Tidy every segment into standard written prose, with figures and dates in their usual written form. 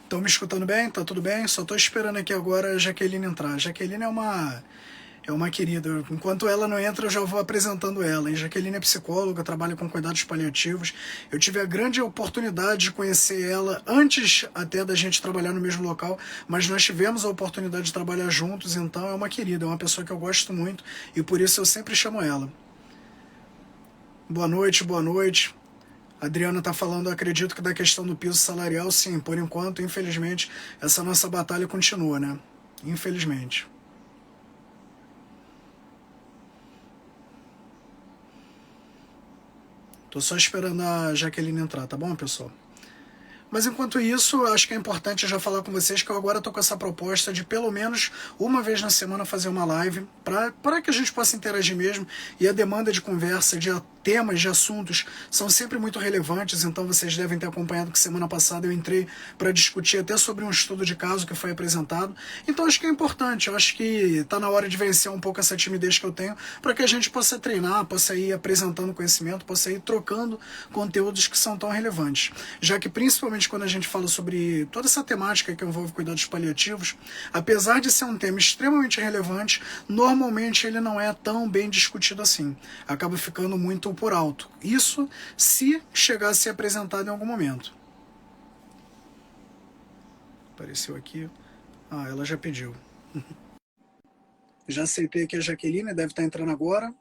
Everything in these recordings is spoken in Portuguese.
Estão me escutando bem? Tá tudo bem? Só tô esperando aqui agora a Jaqueline entrar. A Jaqueline é uma querida. Enquanto ela não entra, eu já vou apresentando ela. E Jaqueline é psicóloga, trabalha com cuidados paliativos. Eu tive a grande oportunidade de conhecer ela antes até da gente trabalhar no mesmo local, mas nós tivemos a oportunidade de trabalhar juntos, então é uma querida, é uma pessoa que eu gosto muito e por isso eu sempre chamo ela. Boa noite, boa noite. A Adriana está falando, acredito que da questão do piso salarial, sim, por enquanto, infelizmente, essa nossa batalha continua, né? Infelizmente. Tô só esperando a Jaqueline entrar, tá bom, pessoal? Mas enquanto isso, acho que é importante já falar com vocês que eu agora estou com essa proposta de pelo menos uma vez na semana fazer uma live para que a gente possa interagir mesmo. E a demanda de conversa, de temas, de assuntos são sempre muito relevantes, então vocês devem ter acompanhado que semana passada eu entrei para discutir até sobre um estudo de caso que foi apresentado. Então acho que é importante, eu acho que está na hora de vencer um pouco essa timidez que eu tenho para que a gente possa treinar, possa ir apresentando conhecimento, possa ir trocando conteúdos que são tão relevantes. Já que principalmente quando a gente fala sobre toda essa temática que envolve cuidados paliativos, apesar de ser um tema extremamente relevante, normalmente ele não é tão bem discutido assim. Acaba ficando muito por alto. Isso se chegar a ser apresentado em algum momento. Apareceu aqui. Ah, ela já pediu. Já aceitei aqui a Jaqueline, deve estar entrando agora.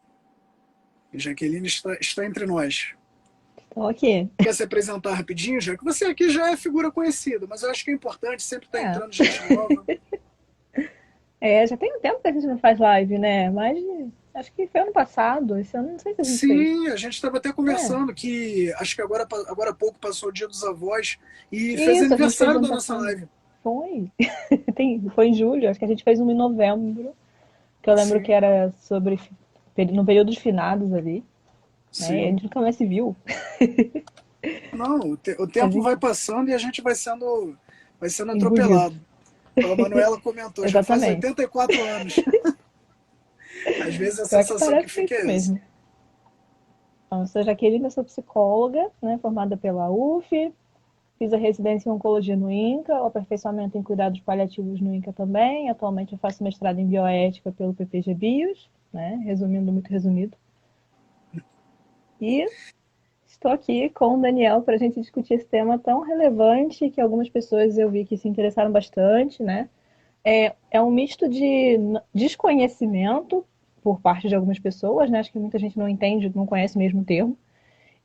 Jaqueline está entre nós. Estou aqui. Quer se apresentar rapidinho, já que você aqui já é figura conhecida, mas eu acho que é importante sempre estar É. entrando gente nova. Já tem um tempo que a gente não faz live, né? Mas acho que foi ano passado. Esse ano não sei se a gente fez. Sim, a gente estava até É. conversando que acho que agora há pouco passou o Dia dos Avós e fez Isso, a gente fez aniversário ano da nossa passado. live. Foi. Foi em julho, acho que a gente fez um em novembro. Que eu lembro que Sim, era sobre no período de finados ali, né? E a sim. gente nunca mais se viu. Não, o Mas tempo vai enfim, passando e a gente vai sendo engolido. atropelado. A Manuela comentou, já faz Exatamente. 84 anos. Às vezes a Pior que sensação que parece fica isso é essa. mesmo. Então, eu sou Jaqueline, eu sou psicóloga, né, formada pela UF. Fiz a residência em oncologia no INCA, o aperfeiçoamento em cuidados paliativos no INCA também. Atualmente eu faço mestrado em bioética pelo PPG Bios, né? Resumindo, muito resumido. E estou aqui com o Daniel para a gente discutir esse tema tão relevante que algumas pessoas eu vi que se interessaram bastante, né? É um misto de desconhecimento por parte de algumas pessoas, né? Acho que muita gente não entende, não conhece mesmo o termo.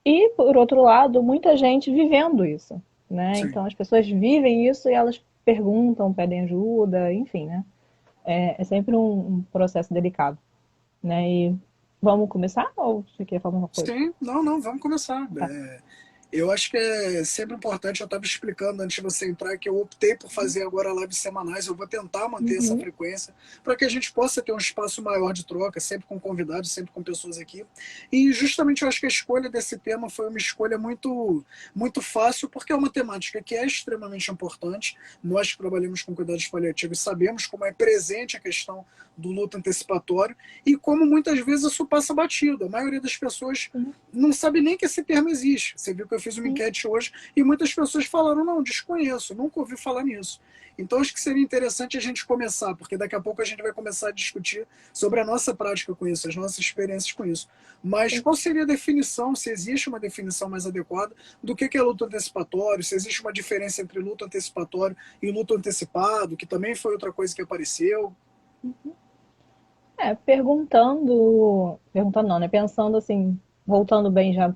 E, por outro lado, muita gente vivendo isso, né? Sim. Então, as pessoas vivem isso e elas perguntam, pedem ajuda, enfim, né? É sempre um processo delicado, né? E vamos começar ou você quer falar uma coisa? Sim, não, não, vamos começar. Tá. Eu acho que é sempre importante, eu estava explicando antes de você entrar, que eu optei por fazer agora lives semanais, eu vou tentar manter essa Uhum. frequência, para que a gente possa ter um espaço maior de troca, sempre com convidados, sempre com pessoas aqui. E justamente eu acho que a escolha desse tema foi uma escolha muito, muito fácil, porque é uma temática que é extremamente importante. Nós que trabalhamos com cuidados paliativos sabemos como é presente a questão do luto antecipatório e como muitas vezes isso passa batido. A maioria das pessoas Sim, não sabe nem que esse termo existe. Você viu que eu fiz uma sim. enquete hoje e muitas pessoas falaram, não, desconheço, nunca ouvi falar nisso. Então acho que seria interessante a gente começar, porque daqui a pouco a gente vai começar a discutir sobre a nossa prática com isso, as nossas experiências com isso. Mas qual seria a definição, se existe uma definição mais adequada, do que é luto antecipatório, se existe uma diferença entre luto antecipatório e luto antecipado, que também foi outra coisa que apareceu. Perguntando não, né? Pensando assim, voltando bem já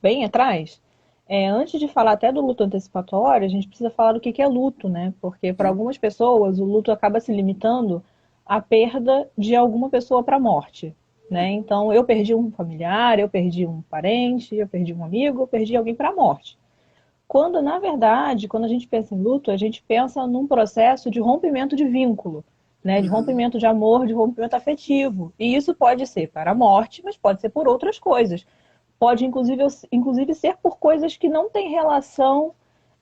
bem atrás, antes de falar até do luto antecipatório, a gente precisa falar do que é luto, né? Porque para Sim, algumas pessoas o luto acaba se limitando à perda de alguma pessoa para a morte, né? Então eu perdi um familiar, eu perdi um parente, eu perdi um amigo, eu perdi alguém para a morte. Quando, na verdade, quando a gente pensa em luto, a gente pensa num processo de rompimento de vínculo, né? De uhum, rompimento de amor, de rompimento afetivo. E isso pode ser para a morte, mas pode ser por outras coisas. Pode, inclusive ser por coisas que não têm relação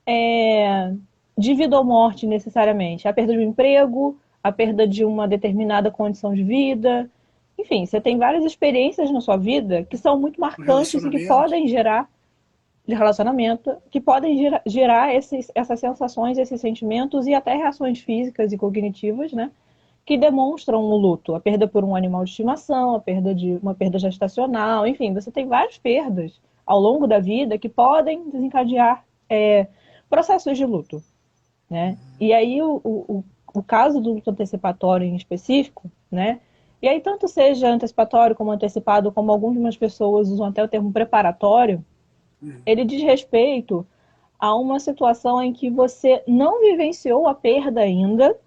é, de vida ou morte necessariamente. A perda de um emprego, a perda de uma determinada condição de vida. Enfim, você tem várias experiências na sua vida que são muito um marcantes e que relacionamento. podem gerar. de relacionamento que podem gerar essas sensações, esses sentimentos e até reações físicas e cognitivas, né? Que demonstram o luto, a perda por um animal de estimação, a perda de uma perda gestacional, enfim, você tem várias perdas ao longo da vida que podem desencadear processos de luto, né? E aí o caso do luto antecipatório em específico, né? E aí tanto seja antecipatório como antecipado, como algumas pessoas usam até o termo preparatório, ele diz respeito a uma situação em que você não vivenciou a perda ainda,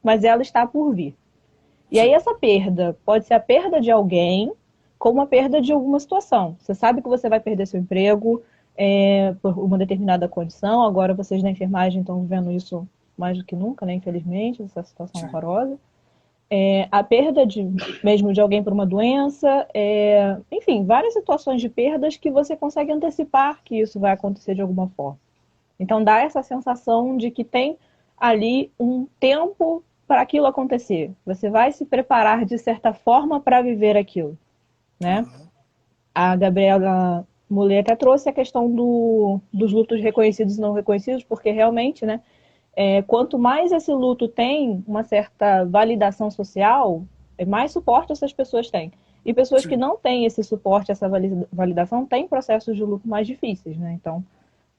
mas ela está por vir. E aí Sim, essa perda pode ser a perda de alguém, como a perda de alguma situação. Você sabe que você vai perder seu emprego por uma determinada condição. Agora vocês da enfermagem estão vivendo isso mais do que nunca, né? Infelizmente, essa situação sim, horrorosa. A perda mesmo de alguém por uma doença, enfim, várias situações de perdas que você consegue antecipar que isso vai acontecer de alguma forma. Então dá essa sensação de que tem ali um tempo para aquilo acontecer. Você vai se preparar de certa forma para viver aquilo, né? aham, A Gabriela Mulher até trouxe a questão dos lutos reconhecidos e não reconhecidos, porque realmente, né, quanto mais esse luto tem uma certa validação social, mais suporte essas pessoas têm. E pessoas que sim, não têm esse suporte, essa validação, têm processos de luto mais difíceis, né? Então,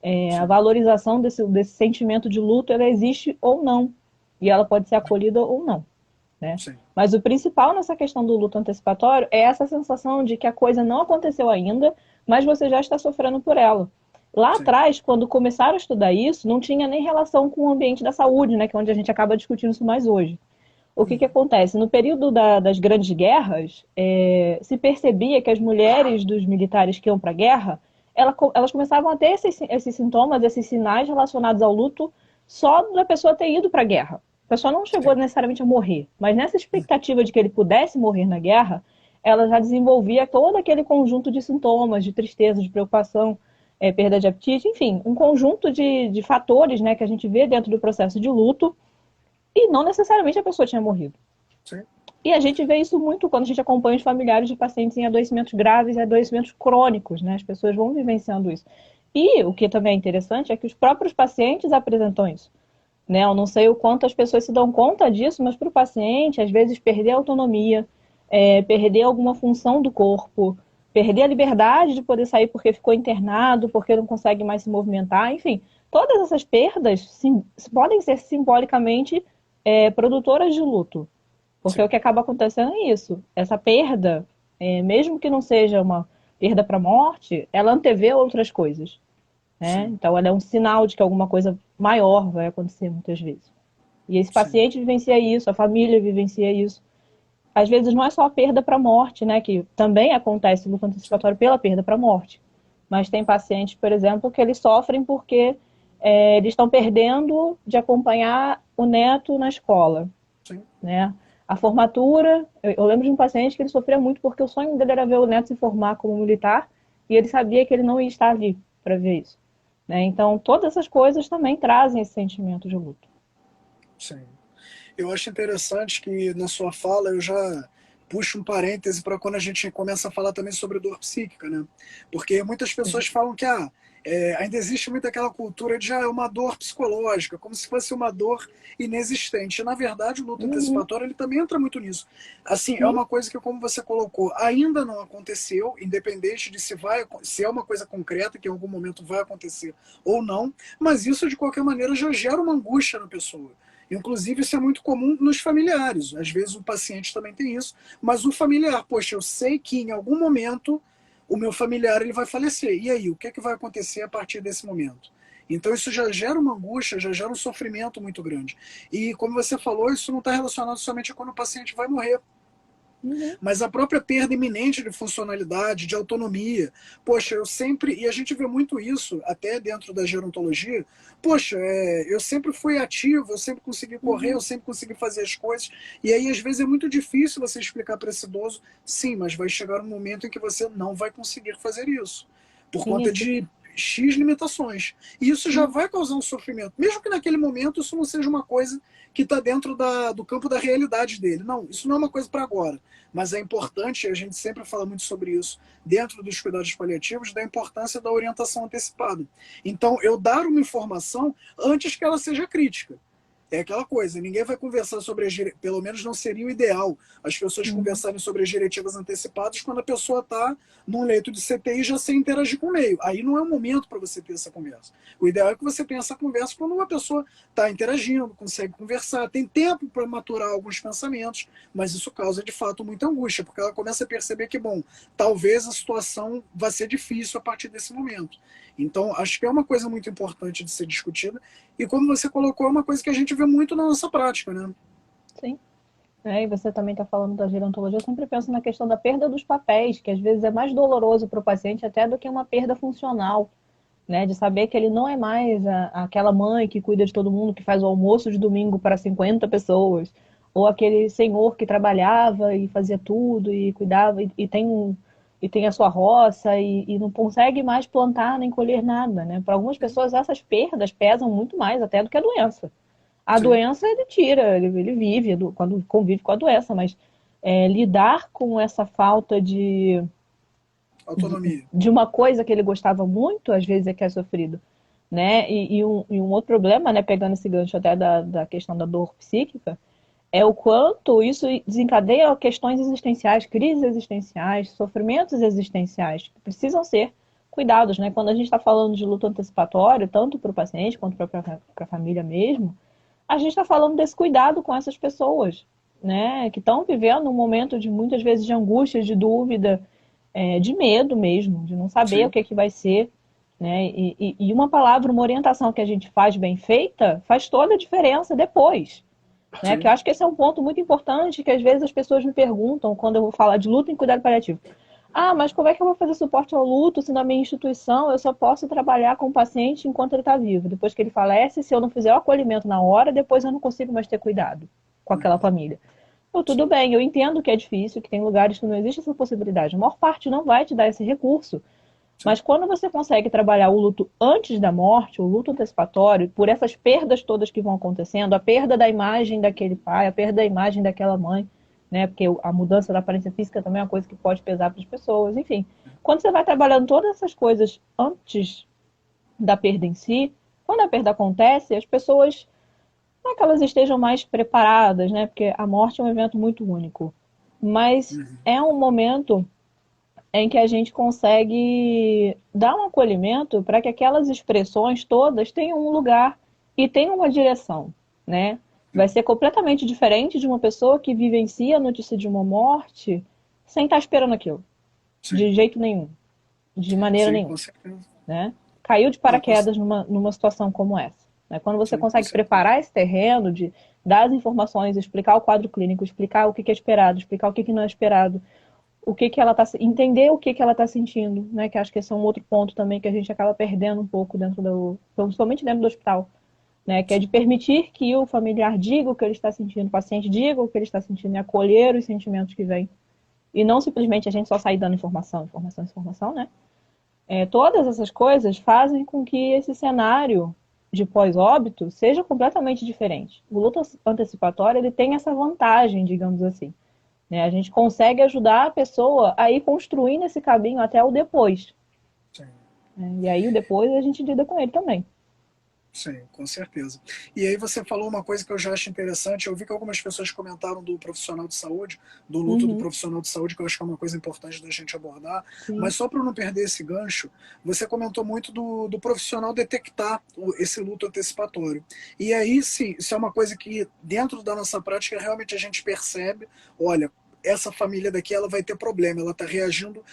a sim, valorização desse sentimento de luto, ela existe ou não. E ela pode ser acolhida ou não, né? sim, Mas o principal nessa questão do luto antecipatório é essa sensação de que a coisa não aconteceu ainda, mas você já está sofrendo por ela. Lá sim, atrás, quando começaram a estudar isso, não tinha nem relação com o ambiente da saúde, né, que é onde a gente acaba discutindo isso mais hoje. O que acontece? No período das grandes guerras, se percebia que as mulheres dos militares que iam para a guerra, elas começavam a ter esses sintomas, esses sinais relacionados ao luto, só da pessoa ter ido para a guerra. A pessoa não chegou sim, necessariamente a morrer, mas nessa expectativa de que ele pudesse morrer na guerra, ela já desenvolvia todo aquele conjunto de sintomas, de tristeza, de preocupação, perda de apetite, enfim, um conjunto de fatores, né, que a gente vê dentro do processo de luto, e não necessariamente a pessoa tinha morrido. sim, E a gente vê isso muito quando a gente acompanha os familiares de pacientes em adoecimentos graves e adoecimentos crônicos, né? As pessoas vão vivenciando isso. E o que também é interessante é que os próprios pacientes apresentam isso. Né? Eu não sei o quanto as pessoas se dão conta disso, mas para o paciente, às vezes, perder a autonomia, perder alguma função do corpo, perder a liberdade de poder sair porque ficou internado, porque não consegue mais se movimentar, enfim, todas essas perdas podem ser simbolicamente produtoras de luto. Porque o sim, que acaba acontecendo é isso. Essa perda, mesmo que não seja uma perda para a morte, ela antevê outras coisas. Né? sim, Então, ela é um sinal de que alguma coisa maior vai acontecer muitas vezes. E esse sim, paciente vivencia isso, a família vivencia isso. Às vezes não é só a perda para a morte, né? Que também acontece no sim, antecipatório pela perda para a morte. Mas tem pacientes, por exemplo, que eles sofrem porque eles estão perdendo de acompanhar o neto na escola, sim. né? A formatura, eu lembro de um paciente que ele sofria muito porque o sonho dele era ver o neto se formar como militar e ele sabia que ele não ia estar ali para ver isso. Né? Então, todas essas coisas também trazem esse sentimento de luto. Sim. Eu acho interessante que na sua fala eu já puxo um parêntese para quando a gente começa a falar também sobre dor psíquica, né? Porque muitas pessoas falam que ainda existe muito aquela cultura de é uma dor psicológica, como se fosse uma dor inexistente. Na verdade, o luto Uhum, antecipatório ele também entra muito nisso. Assim, é sim, uma coisa que, como você colocou, ainda não aconteceu, independente de se é uma coisa concreta que em algum momento vai acontecer ou não, mas isso de qualquer maneira já gera uma angústia na pessoa. Inclusive, isso é muito comum nos familiares. Às vezes o paciente também tem isso, mas o familiar, poxa, eu sei que em algum momento o meu familiar ele vai falecer. E aí, o que é que vai acontecer a partir desse momento? Então isso já gera uma angústia, já gera um sofrimento muito grande. E como você falou, isso não está relacionado somente a quando o paciente vai morrer, uhum, mas a própria perda iminente de funcionalidade, de autonomia. Poxa, eu sempre, e a gente vê muito isso até dentro da gerontologia, poxa, eu sempre fui ativo, eu sempre consegui correr, eu uhum. sempre consegui fazer as coisas, e aí às vezes é muito difícil você explicar para esse idoso, sim, mas vai chegar um momento em que você não vai conseguir fazer isso. Por conta Isso. de X limitações. E isso já vai causar um sofrimento. Mesmo que naquele momento isso não seja uma coisa que está dentro do campo da realidade dele. Não, isso não é uma coisa para agora. Mas é importante, a gente sempre fala muito sobre isso, dentro dos cuidados paliativos, da importância da orientação antecipada. Então, eu dar uma informação antes que ela seja crítica. É aquela coisa, ninguém vai conversar sobre pelo menos não seria o ideal as pessoas conversarem sobre as diretivas antecipadas quando a pessoa está num leito de CTI já sem interagir com o meio. Aí não é o momento para você ter essa conversa. O ideal é que você tenha essa conversa quando uma pessoa está interagindo, consegue conversar, tem tempo para maturar alguns pensamentos, mas isso causa de fato muita angústia, porque ela começa a perceber que, bom, talvez a situação vá ser difícil a partir desse momento. Então, acho que é uma coisa muito importante de ser discutida. E como você colocou, é uma coisa que a gente vê muito na nossa prática, né? Sim. E você também está falando da gerontologia. Eu sempre penso na questão da perda dos papéis, que às vezes é mais doloroso para o paciente até do que uma perda funcional, né? De saber que ele não é mais aquela mãe que cuida de todo mundo, que faz o almoço de domingo para 50 pessoas, ou aquele senhor que trabalhava e fazia tudo e cuidava e tem a sua roça e não consegue mais plantar nem colher nada, né? Para algumas pessoas essas perdas pesam muito mais até do que a doença. A Sim. doença ele tira, ele vive quando convive com a doença, mas lidar com essa falta Autonomia. de uma coisa que ele gostava muito, às vezes é que é sofrido, né? E um outro problema, né, pegando esse gancho até da questão da dor psíquica, é o quanto isso desencadeia questões existenciais, crises existenciais, sofrimentos existenciais, que precisam ser cuidados, né? Quando a gente está falando de luto antecipatório, tanto para o paciente quanto para a família mesmo, a gente está falando desse cuidado com essas pessoas, né? Que estão vivendo um momento de muitas vezes de angústia, de dúvida, de medo mesmo, de não saber o Sim. que, que vai ser, né? E uma palavra, uma orientação que a gente faz bem feita, faz toda a diferença depois. Né? Que eu Sim. acho que esse é um ponto muito importante que às vezes as pessoas me perguntam quando eu vou falar de luto em cuidado paliativo. Ah, mas como é que eu vou fazer suporte ao luto se na minha instituição eu só posso trabalhar com o paciente enquanto ele está vivo? Depois que ele falece, se eu não fizer o acolhimento na hora, depois eu não consigo mais ter cuidado com aquela família. Então, tudo bem, eu entendo que é difícil, que tem lugares que não existe essa possibilidade. A maior parte não vai te dar esse recurso. Sim. Mas quando você consegue trabalhar o luto antes da morte, o luto antecipatório, por essas perdas todas que vão acontecendo, a perda da imagem daquele pai, a perda da imagem daquela mãe, né? Porque a mudança da aparência física também é uma coisa que pode pesar para as pessoas, enfim. Quando você vai trabalhando todas essas coisas antes da perda em si, quando a perda acontece, as pessoas não é que elas estejam mais preparadas, né? Porque a morte é um evento muito único. Mas é um momento em que a gente consegue dar um acolhimento para que aquelas expressões todas tenham um lugar e tenham uma direção, né? Vai ser completamente diferente de uma pessoa que vivencia a notícia de uma morte sem estar esperando aquilo, Sim. de jeito nenhum, de maneira Sim, nenhuma, com certeza. né? Caiu de Não, com, paraquedas numa situação como essa. Né? Quando você sim, com consegue certeza. preparar esse terreno, de dar as informações, explicar o quadro clínico, explicar o que é esperado, explicar o que não é esperado, o que que ela tá, entender o que que ela está sentindo, né? Que acho que esse é um outro ponto também que a gente acaba perdendo um pouco dentro principalmente dentro do hospital, né? Que é de permitir que o familiar diga o que ele está sentindo, o paciente diga o que ele está sentindo e acolher os sentimentos que vêm. E não simplesmente a gente só sair dando informação, informação, informação, né? Todas essas coisas fazem com que esse cenário de pós-óbito seja completamente diferente. O luto antecipatório ele tem essa vantagem, digamos assim, né? A gente consegue ajudar a pessoa a ir construindo esse caminho até o depois. Sim. Né? E aí o depois a gente lida com ele também. Sim, com certeza. E aí você falou uma coisa que eu já acho interessante. Eu vi que algumas pessoas comentaram do profissional de saúde, do luto do Uhum, profissional de saúde, que eu acho que é uma coisa importante da gente abordar. sim. Mas só para não perder esse gancho, você comentou muito do profissional detectar esse luto antecipatório. E aí, sim, isso é uma coisa que dentro da nossa prática realmente a gente percebe, olha, essa família daqui ela vai ter problema, ela está reagindo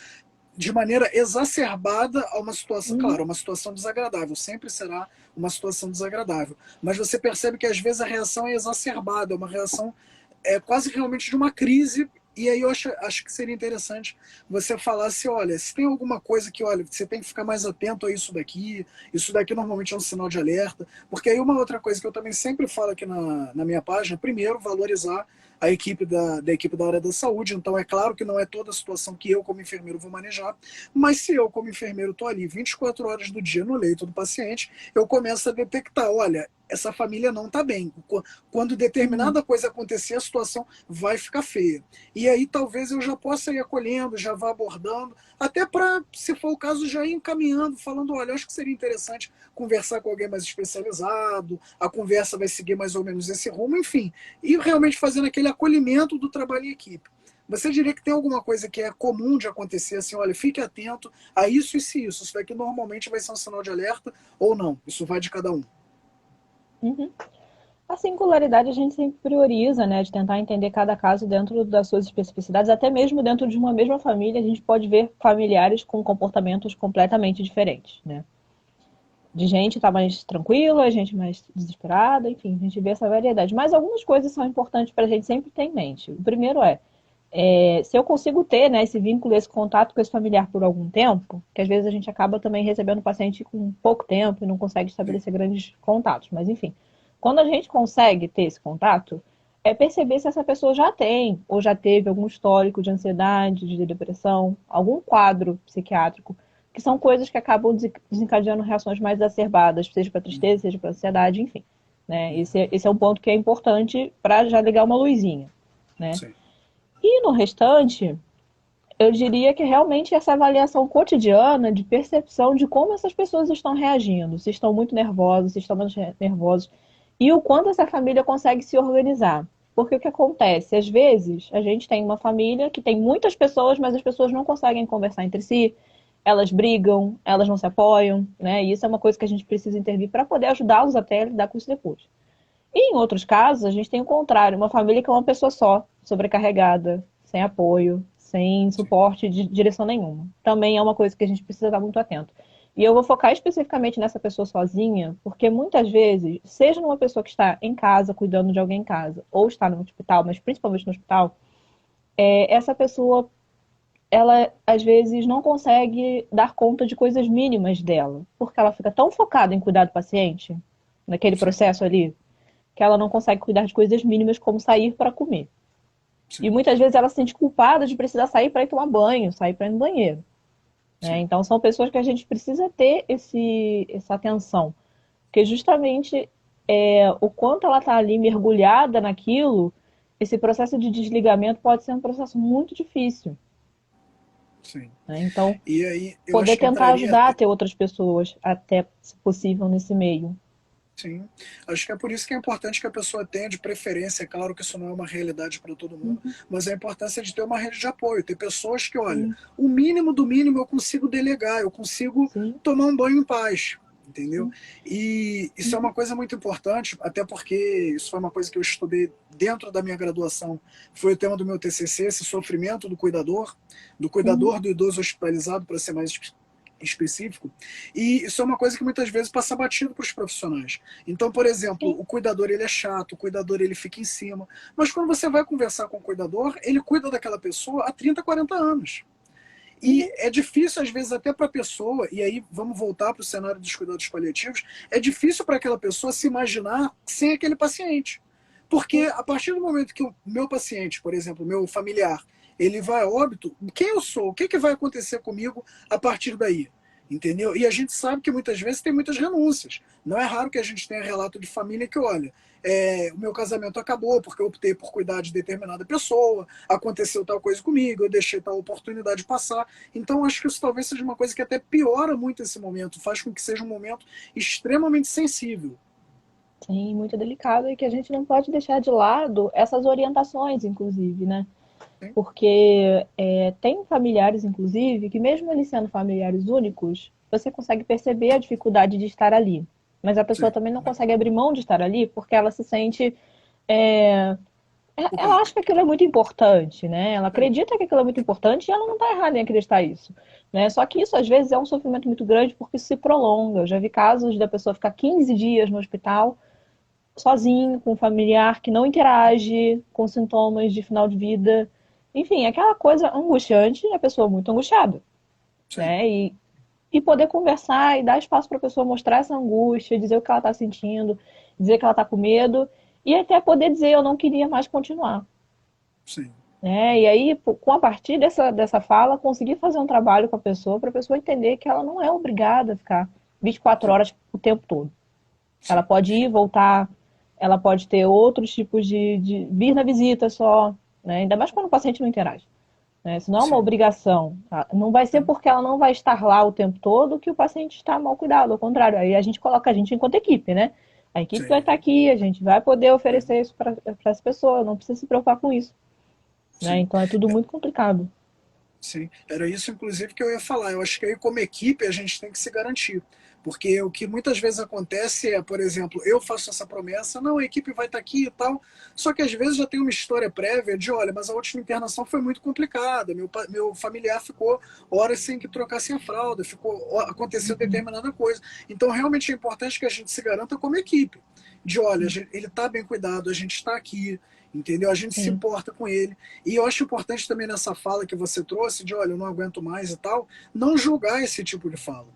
de maneira exacerbada a uma situação, Uhum, claro, uma situação desagradável, sempre será uma situação desagradável, mas você percebe que às vezes a reação é exacerbada, é uma reação quase realmente de uma crise, e aí eu acho que seria interessante você falar se, olha, se tem alguma coisa que, olha, você tem que ficar mais atento a isso daqui normalmente é um sinal de alerta, porque aí uma outra coisa que eu também sempre falo aqui na minha página, primeiro, valorizar da equipe da área da saúde. Então, é claro que não é toda a situação que eu, como enfermeiro, vou manejar, mas se eu, como enfermeiro, estou ali 24 horas do dia no leito do paciente, eu começo a detectar, olha, essa família não está bem. Quando Uhum. determinada coisa acontecer, a situação vai ficar feia. E aí talvez eu já possa ir acolhendo, já vá abordando, até para, se for o caso, já ir encaminhando, falando, olha, acho que seria interessante conversar com alguém mais especializado, a conversa vai seguir mais ou menos esse rumo, enfim. E realmente fazendo aquele acolhimento do trabalho em equipe. Você diria que tem alguma coisa que é comum de acontecer, assim, olha, fique atento a isso e se isso. Isso daqui normalmente vai ser um sinal de alerta ou não. Isso vai de cada um. Uhum. A singularidade a gente sempre prioriza, né, de tentar entender cada caso dentro das suas especificidades, até mesmo dentro de uma mesma família, a gente pode ver familiares com comportamentos completamente diferentes, né? De gente tá mais tranquila, gente mais desesperada, enfim, a gente vê essa variedade. Mas algumas coisas são importantes para a gente sempre ter em mente. O primeiro se eu consigo ter, né, esse vínculo, esse contato com esse familiar por algum tempo, que às vezes a gente acaba também recebendo o paciente com pouco tempo e não consegue Sim, estabelecer grandes contatos, mas enfim. Quando a gente consegue ter esse contato, é perceber se essa pessoa já tem ou já teve algum histórico de ansiedade, de depressão, algum quadro psiquiátrico, que são coisas que acabam desencadeando reações mais exacerbadas, seja para tristeza, seja para ansiedade, enfim. Né? Esse é um ponto que é importante para já ligar uma luzinha. Né? sim, E no restante, eu diria que realmente essa avaliação cotidiana de percepção de como essas pessoas estão reagindo, se estão muito nervosas, se estão menos nervosos, e o quanto essa família consegue se organizar. Porque o que acontece? Às vezes, a gente tem uma família que tem muitas pessoas, mas as pessoas não conseguem conversar entre si, elas brigam, elas não se apoiam, né? E isso é uma coisa que a gente precisa intervir para poder ajudá-los até a lidar com isso depois. E em outros casos, a gente tem o contrário, uma família que é uma pessoa só, sobrecarregada, sem apoio, sem sim. suporte de direção nenhuma. Também é uma coisa que a gente precisa estar muito atento. E eu vou focar especificamente nessa pessoa sozinha, porque muitas vezes, seja numa pessoa que está em casa, cuidando de alguém em casa, ou está no hospital, mas principalmente no hospital, essa pessoa, ela às vezes não consegue dar conta de coisas mínimas dela, porque ela fica tão focada em cuidar do paciente, naquele Sim, processo ali, que ela não consegue cuidar de coisas mínimas como sair para comer. E sim, muitas vezes ela se sente culpada de precisar sair para ir tomar banho, sair para ir no banheiro. Né? sim. Então são pessoas que a gente precisa ter essa atenção. Porque justamente o quanto ela está ali mergulhada naquilo, esse processo de desligamento pode ser um processo muito difícil. Sim. Né? Então, E aí eu poder acho que tentar entraria ajudar a até. ter outras pessoas, até se possível, nesse meio. Sim, acho que é por isso que é importante que a pessoa tenha de preferência, é claro que isso não é uma realidade para todo mundo, Uhum, mas a importância de ter uma rede de apoio, ter pessoas que, olha, sim, o mínimo do mínimo eu consigo delegar, eu consigo sim, tomar um banho em paz, entendeu? sim. E isso é Uhum, uma coisa muito importante, até porque isso foi uma coisa que eu estudei dentro da minha graduação, foi o tema do meu TCC, esse sofrimento do uhum, cuidador do idoso hospitalizado, para ser mais específico, e isso é uma coisa que muitas vezes passa batido para os profissionais. Então, por exemplo, sim. o cuidador ele é chato, o cuidador ele fica em cima, mas quando você vai conversar com o cuidador, ele cuida daquela pessoa há 30, 40 anos. E Uhum, é difícil, às vezes, até para a pessoa, e aí vamos voltar para o cenário dos cuidados paliativos, é difícil para aquela pessoa se imaginar sem aquele paciente. Porque sim. a partir do momento que o meu paciente, por exemplo, o meu familiar, ele vai a óbito, quem eu sou? O que, que vai acontecer comigo a partir daí? Entendeu? E a gente sabe que muitas vezes tem muitas renúncias. Não é raro que a gente tenha relato de família que, olha, o meu casamento acabou porque eu optei por cuidar de determinada pessoa, aconteceu tal coisa comigo, eu deixei tal oportunidade passar. Então, acho que isso talvez seja uma coisa que até piora muito esse momento, faz com que seja um momento extremamente sensível. Sim, muito delicado e que a gente não pode deixar de lado essas orientações, inclusive, né? Né? Porque tem familiares, inclusive, que mesmo eles sendo familiares únicos, você consegue perceber a dificuldade de estar ali. Mas a pessoa Sim, também não consegue abrir mão de estar ali porque ela se sente. é, ela culpado. acha que aquilo é muito importante, né? Ela Sim, acredita que aquilo é muito importante e ela não está errada em acreditar isso. Né? Só que isso, às vezes, é um sofrimento muito grande porque isso se prolonga. Eu já vi casos da pessoa ficar 15 dias no hospital sozinho, com um familiar que não interage, com sintomas de final de vida. Enfim, aquela coisa angustiante, a pessoa muito angustiada, sim, né? E poder conversar e dar espaço para a pessoa mostrar essa angústia, dizer o que ela está sentindo, dizer que ela está com medo e até poder dizer eu não queria mais continuar. sim, né? E aí, com a partir dessa fala, conseguir fazer um trabalho com a pessoa, para a pessoa entender que ela não é obrigada a ficar 24 sim, horas o tempo todo. Ela sim, pode ir, voltar, ela pode ter outros tipos de vir na visita só, né? Ainda mais quando o paciente não interage. Né? Isso não é uma sim. obrigação. Tá? Não vai ser porque ela não vai estar lá o tempo todo que o paciente está mal cuidado. Ao contrário, aí a gente coloca a gente enquanto equipe, né? A equipe vai estar Sim, aqui, a gente vai poder sim, oferecer isso para essa pessoa, não precisa se preocupar com isso. Né? sim. Então é tudo muito complicado. Sim, era isso inclusive que eu ia falar. Eu acho que aí como equipe a gente tem que se garantir. Porque o que muitas vezes acontece é, por exemplo, eu faço essa promessa, não, a equipe vai estar aqui e tal, só que às vezes já tem uma história prévia de, olha, mas a última internação foi muito complicada, meu familiar ficou horas sem que trocassem a fralda, aconteceu Uhum. determinada coisa. Então realmente é importante que a gente se garanta como equipe, de, olha, ele está bem cuidado, a gente está aqui, entendeu? A gente se Sim, importa com ele. E eu acho importante também nessa fala que você trouxe, de olha, eu não aguento mais e tal, não julgar esse tipo de fala.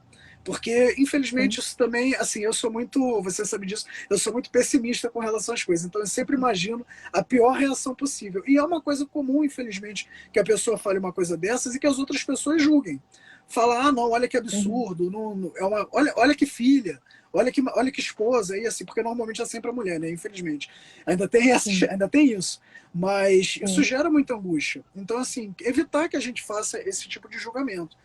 Porque, sim, infelizmente, isso também, assim, eu sou muito, você sabe disso, eu sou muito pessimista com relação às coisas. Então, eu sempre imagino a pior reação possível. E é uma coisa comum, infelizmente, que a pessoa fale uma coisa dessas e que as outras pessoas julguem. Fala, ah, não, olha que uhum, absurdo, olha que filha, olha que esposa, e assim, porque normalmente é sempre a mulher, né? Infelizmente. sim, Ainda tem isso. Mas isso sim. gera muita angústia. Então, assim, evitar que a gente faça esse tipo de julgamento.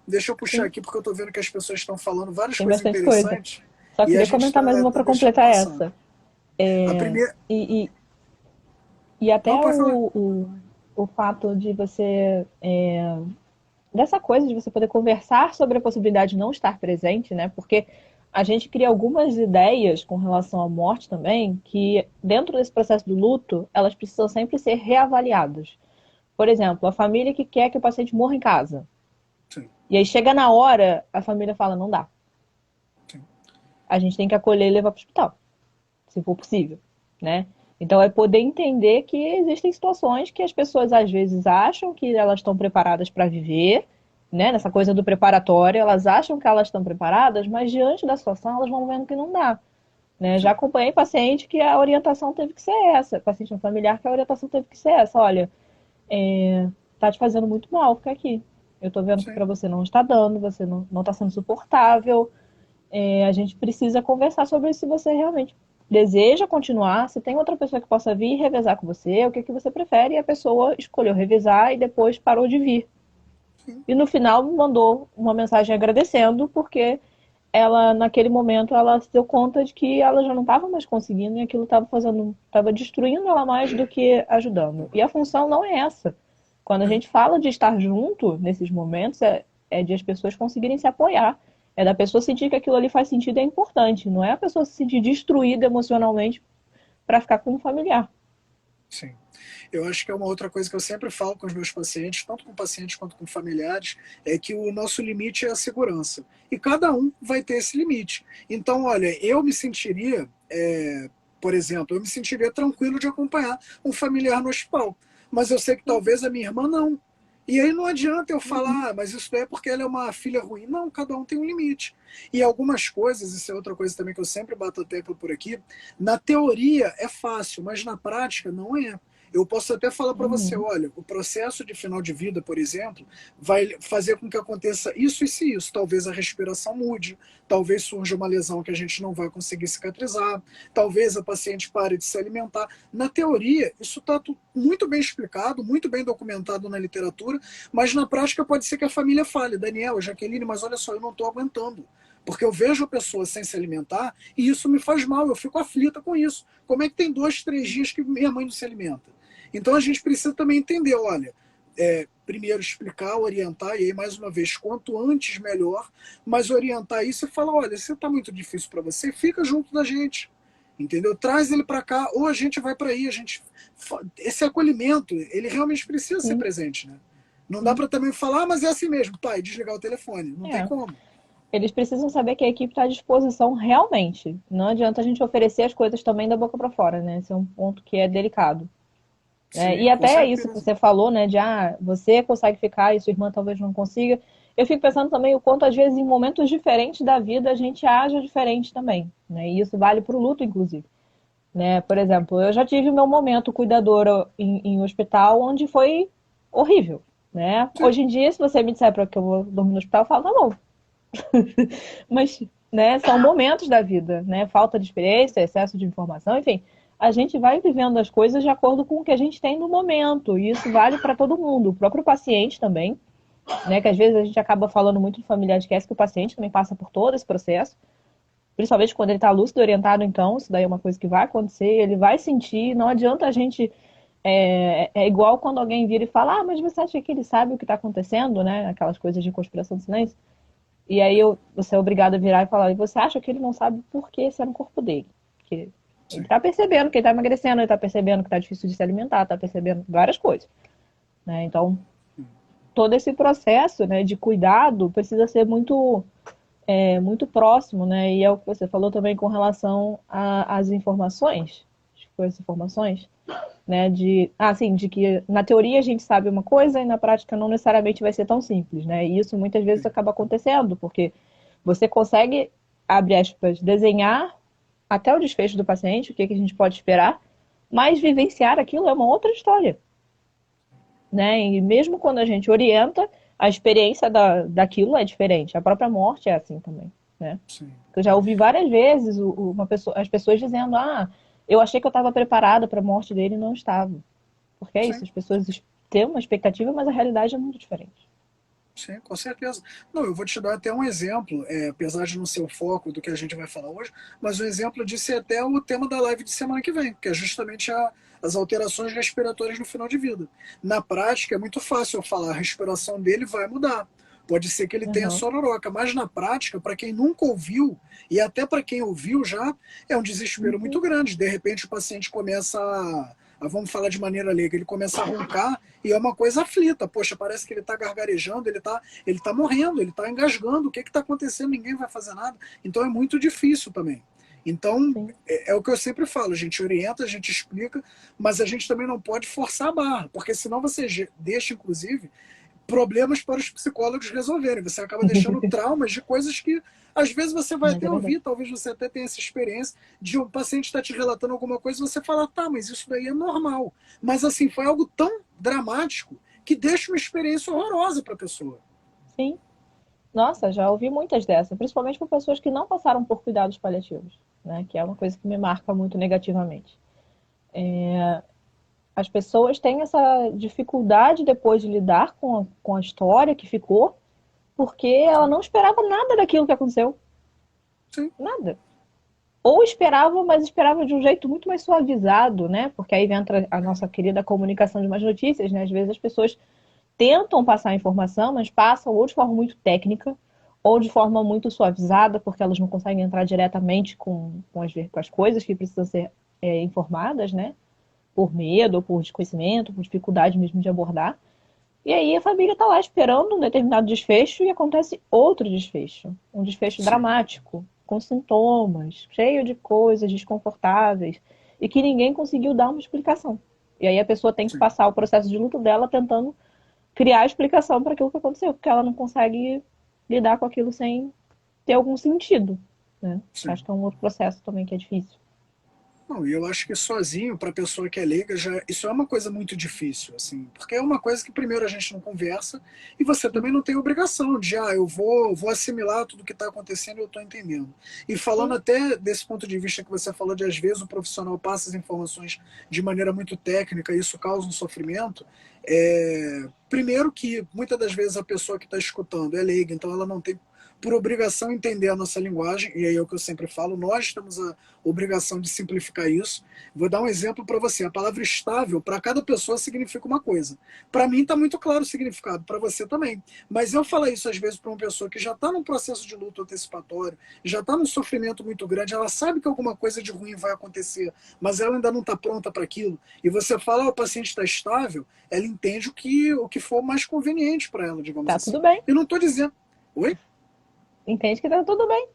Deixa eu puxar Sim. aqui, porque eu estou vendo que as pessoas estão falando várias Tem coisas bastante coisa. interessantes Só e a queria gente comentar mais está uma tá para deixando completar passar. essa. A primeira. E, e Não, até pode falar. o fato de você dessa coisa de você poder conversar sobre a possibilidade de não estar presente, né? Porque a gente cria algumas ideias com relação à morte também, que dentro desse processo do luto, elas precisam sempre ser reavaliadas. Por exemplo, a família que quer que o paciente morra em casa. Sim, E aí chega na hora, a família fala, não dá. sim, A gente tem que acolher e levar para o hospital, se for possível, né? Então é poder entender que existem situações que as pessoas às vezes acham que elas estão preparadas para viver, né? Nessa coisa do preparatório, elas acham que elas estão preparadas, mas diante da situação elas vão vendo que não dá, né? Já sim, acompanhei paciente que a orientação teve que ser essa, paciente familiar que a orientação teve que ser essa, olha, tá te fazendo muito mal ficar aqui. Eu tô vendo que sim, para você não está dando, você não está sendo suportável, a gente precisa conversar sobre se você realmente deseja continuar, se tem outra pessoa que possa vir revezar com você, o que, que você prefere, e a pessoa escolheu revezar e depois parou de vir. sim, E no final me mandou uma mensagem agradecendo, porque ela, naquele momento, ela se deu conta de que ela já não estava mais conseguindo e aquilo estava fazendo, estava destruindo ela mais do que ajudando. E a função não é essa. Quando a é, gente fala de estar junto nesses momentos, é de as pessoas conseguirem se apoiar. É da pessoa sentir que aquilo ali faz sentido e é importante. Não é a pessoa se sentir destruída emocionalmente para ficar com um familiar. sim. Eu acho que é uma outra coisa que eu sempre falo com os meus pacientes, tanto com pacientes quanto com familiares, é que o nosso limite é a segurança. E cada um vai ter esse limite. Então, olha, eu me sentiria, por exemplo, eu me sentiria tranquilo de acompanhar um familiar no hospital. Mas eu sei que talvez a minha irmã não. E aí não adianta eu falar, mas isso é porque ela é uma filha ruim. Não, cada um tem um limite. E algumas coisas, isso é outra coisa também que eu sempre bato o tempo por aqui, na teoria é fácil, mas na prática não é. Eu posso até falar para você, Uhum. olha, o processo de final de vida, por exemplo, vai fazer com que aconteça isso e isso. Talvez a respiração mude, talvez surja uma lesão que a gente não vai conseguir cicatrizar, talvez a paciente pare de se alimentar. Na teoria, isso está muito bem explicado, muito bem documentado na literatura, mas na prática pode ser que a família fale, Daniel, Jaqueline, mas olha só, eu não estou aguentando. Porque eu vejo a pessoa sem se alimentar e isso me faz mal, eu fico aflita com isso. Como é que tem 2, 3 dias que minha mãe não se alimenta? Então a gente precisa também entender, olha, primeiro explicar, orientar, e aí mais uma vez, quanto antes melhor, mas orientar isso e falar, olha, se está muito difícil para você, fica junto da gente, entendeu? Traz ele para cá, ou a gente vai para aí, esse acolhimento, ele realmente precisa ser Sim, presente, né? Não dá sim. para também falar, mas é assim mesmo, pai, desligar o telefone, não tem É. como. Eles precisam saber que a equipe está à disposição realmente. Não adianta a gente oferecer as coisas também da boca para fora, né? Esse é um ponto que é delicado. Né? E Sim, com até isso que certeza. você falou, né? De você consegue ficar e sua irmã talvez não consiga. Eu fico pensando também o quanto, às vezes, em momentos diferentes da vida, a gente age diferente também. Né? E isso vale para o luto, inclusive. né? Por exemplo, eu já tive o meu momento cuidadora em hospital onde foi horrível, né? Sim, Hoje em dia, se você me disser para que eu vou dormir no hospital, eu falo, tá bom. Mas, né, são momentos da vida, né? Falta de experiência, excesso de informação, enfim. A gente vai vivendo as coisas de acordo com o que a gente tem no momento. E isso vale para todo mundo, o próprio paciente também, né? Que às vezes a gente acaba falando muito do familiar, esquece que o paciente também passa por todo esse processo. Principalmente quando ele está lúcido, orientado, então, isso daí é uma coisa que vai acontecer, ele vai sentir, não adianta a gente. É igual quando alguém vira e fala, ah, mas você acha que ele sabe o que está acontecendo, né? Aquelas coisas de conspiração do silêncio. E aí você é obrigado a virar e falar, e você acha que ele não sabe por que isso é no corpo dele? Porque ele sim. está percebendo que ele está emagrecendo, ele está percebendo que está difícil de se alimentar, está percebendo várias coisas, né? Então, todo esse processo, né, de cuidado precisa ser muito próximo, né? E é o que você falou também com relação às informações, as informações, né? De que na teoria a gente sabe uma coisa e na prática não necessariamente vai ser tão simples, né? E isso muitas vezes Sim. acaba acontecendo, porque você consegue, abre aspas, desenhar até o desfecho do paciente, o que, que a gente pode esperar, mas vivenciar aquilo é uma outra história, né? E mesmo quando a gente orienta, a experiência daquilo é diferente. A própria morte é assim também, né? Sim. Eu já ouvi várias vezes as pessoas dizendo: ah, eu achei que eu estava preparada para a morte dele e não estava. Porque é isso, Sim. as pessoas têm uma expectativa, mas a realidade é muito diferente. Sim, com certeza. Não, eu vou te dar até um exemplo, apesar de não ser o foco do que a gente vai falar hoje, mas um exemplo disso é até o tema da live de semana que vem, que é justamente as alterações respiratórias no final de vida. Na prática, é muito fácil eu falar, a respiração dele vai mudar. Pode ser que ele tenha Uhum, sororoca, mas na prática, para quem nunca ouviu, e até para quem ouviu já, é um desespero muito uhum, grande. De repente, o paciente começa vamos falar de maneira leiga, ele começa a roncar e é uma coisa aflita. Poxa, parece que ele está gargarejando, ele tá morrendo, ele está engasgando. O que está acontecendo? Ninguém vai fazer nada. Então é muito difícil também. Então, sim, é o que eu sempre falo, a gente orienta, a gente explica, mas a gente também não pode forçar a barra, porque senão você deixa, inclusive, problemas para os psicólogos resolverem. Você acaba deixando traumas de coisas que às vezes você vai mas até é verdade. ouvir, talvez você até tenha essa experiência de um paciente estar te relatando alguma coisa e você fala, tá, mas isso daí é normal. Mas assim, foi algo tão dramático que deixa uma experiência horrorosa para a pessoa. Sim. Nossa, já ouvi muitas dessas, principalmente por pessoas que não passaram por cuidados paliativos, né? Que é uma coisa que me marca muito negativamente. As pessoas têm essa dificuldade depois de lidar com a história que ficou, porque ela não esperava nada daquilo que aconteceu. Sim, Nada. Ou esperava, mas esperava de um jeito muito mais suavizado, né? Porque aí entra a nossa querida comunicação de más notícias, né? Às vezes as pessoas tentam passar a informação, mas passam ou de forma muito técnica, ou de forma muito suavizada, porque elas não conseguem entrar diretamente com as coisas que precisam ser informadas, né? Por medo, ou por desconhecimento, por dificuldade mesmo de abordar. E aí a família está lá esperando um determinado desfecho e acontece outro desfecho. Um desfecho sim, dramático, com sintomas, cheio de coisas desconfortáveis, e que ninguém conseguiu dar uma explicação. E aí a pessoa tem que sim, passar o processo de luto dela tentando criar explicação para aquilo que aconteceu, porque ela não consegue lidar com aquilo sem ter algum sentido. Né? Acho sim. que é um outro processo também que é difícil. Não, e eu acho que sozinho, para a pessoa que é leiga, isso é uma coisa muito difícil, assim, porque é uma coisa que primeiro a gente não conversa e você também não tem obrigação de, eu vou assimilar tudo que está acontecendo e eu estou entendendo. E falando Sim, até desse ponto de vista que você falou de às vezes o profissional passa as informações de maneira muito técnica e isso causa um sofrimento, primeiro que muitas das vezes a pessoa que está escutando é leiga, então ela não tem por obrigação entender a nossa linguagem, e aí é o que eu sempre falo, nós temos a obrigação de simplificar isso. Vou dar um exemplo para você. A palavra estável, para cada pessoa, significa uma coisa. Para mim está muito claro o significado, para você também. Mas eu falar isso às vezes para uma pessoa que já está num processo de luto antecipatório, já está num sofrimento muito grande, ela sabe que alguma coisa de ruim vai acontecer, mas ela ainda não está pronta para aquilo, e você fala, o paciente está estável, ela entende o que for mais conveniente para ela, digamos tá tudo assim. bem. E não estou dizendo. Oi? Entende que tá tudo bem.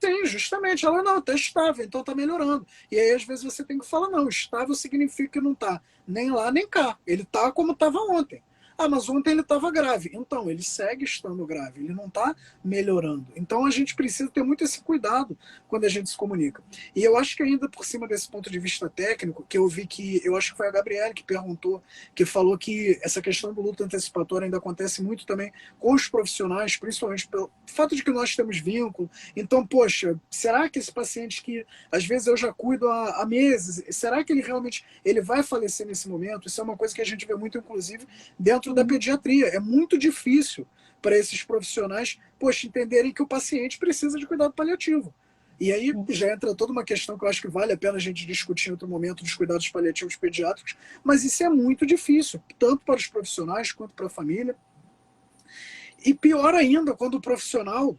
Sim, justamente. Ela não, está estável, então está melhorando. E aí, às vezes, você tem que falar, não, estável significa que não está nem lá nem cá. Ele está como estava ontem. Ah, mas ontem ele estava grave. Então, ele segue estando grave, ele não está melhorando. Então, a gente precisa ter muito esse cuidado quando a gente se comunica. E eu acho que ainda por cima desse ponto de vista técnico, que eu vi que, eu acho que foi a Gabriele que perguntou, que falou que essa questão do luto antecipatório ainda acontece muito também com os profissionais, principalmente pelo fato de que nós temos vínculo. Então, poxa, será que esse paciente que às vezes eu já cuido há meses, será que ele realmente ele vai falecer nesse momento? Isso é uma coisa que a gente vê muito, inclusive, dentro da pediatria. É muito difícil para esses profissionais, poxa, entenderem que o paciente precisa de cuidado paliativo. E aí já entra toda uma questão que eu acho que vale a pena a gente discutir em outro momento dos cuidados paliativos pediátricos, mas isso é muito difícil, tanto para os profissionais quanto para a família. E pior ainda, quando o profissional,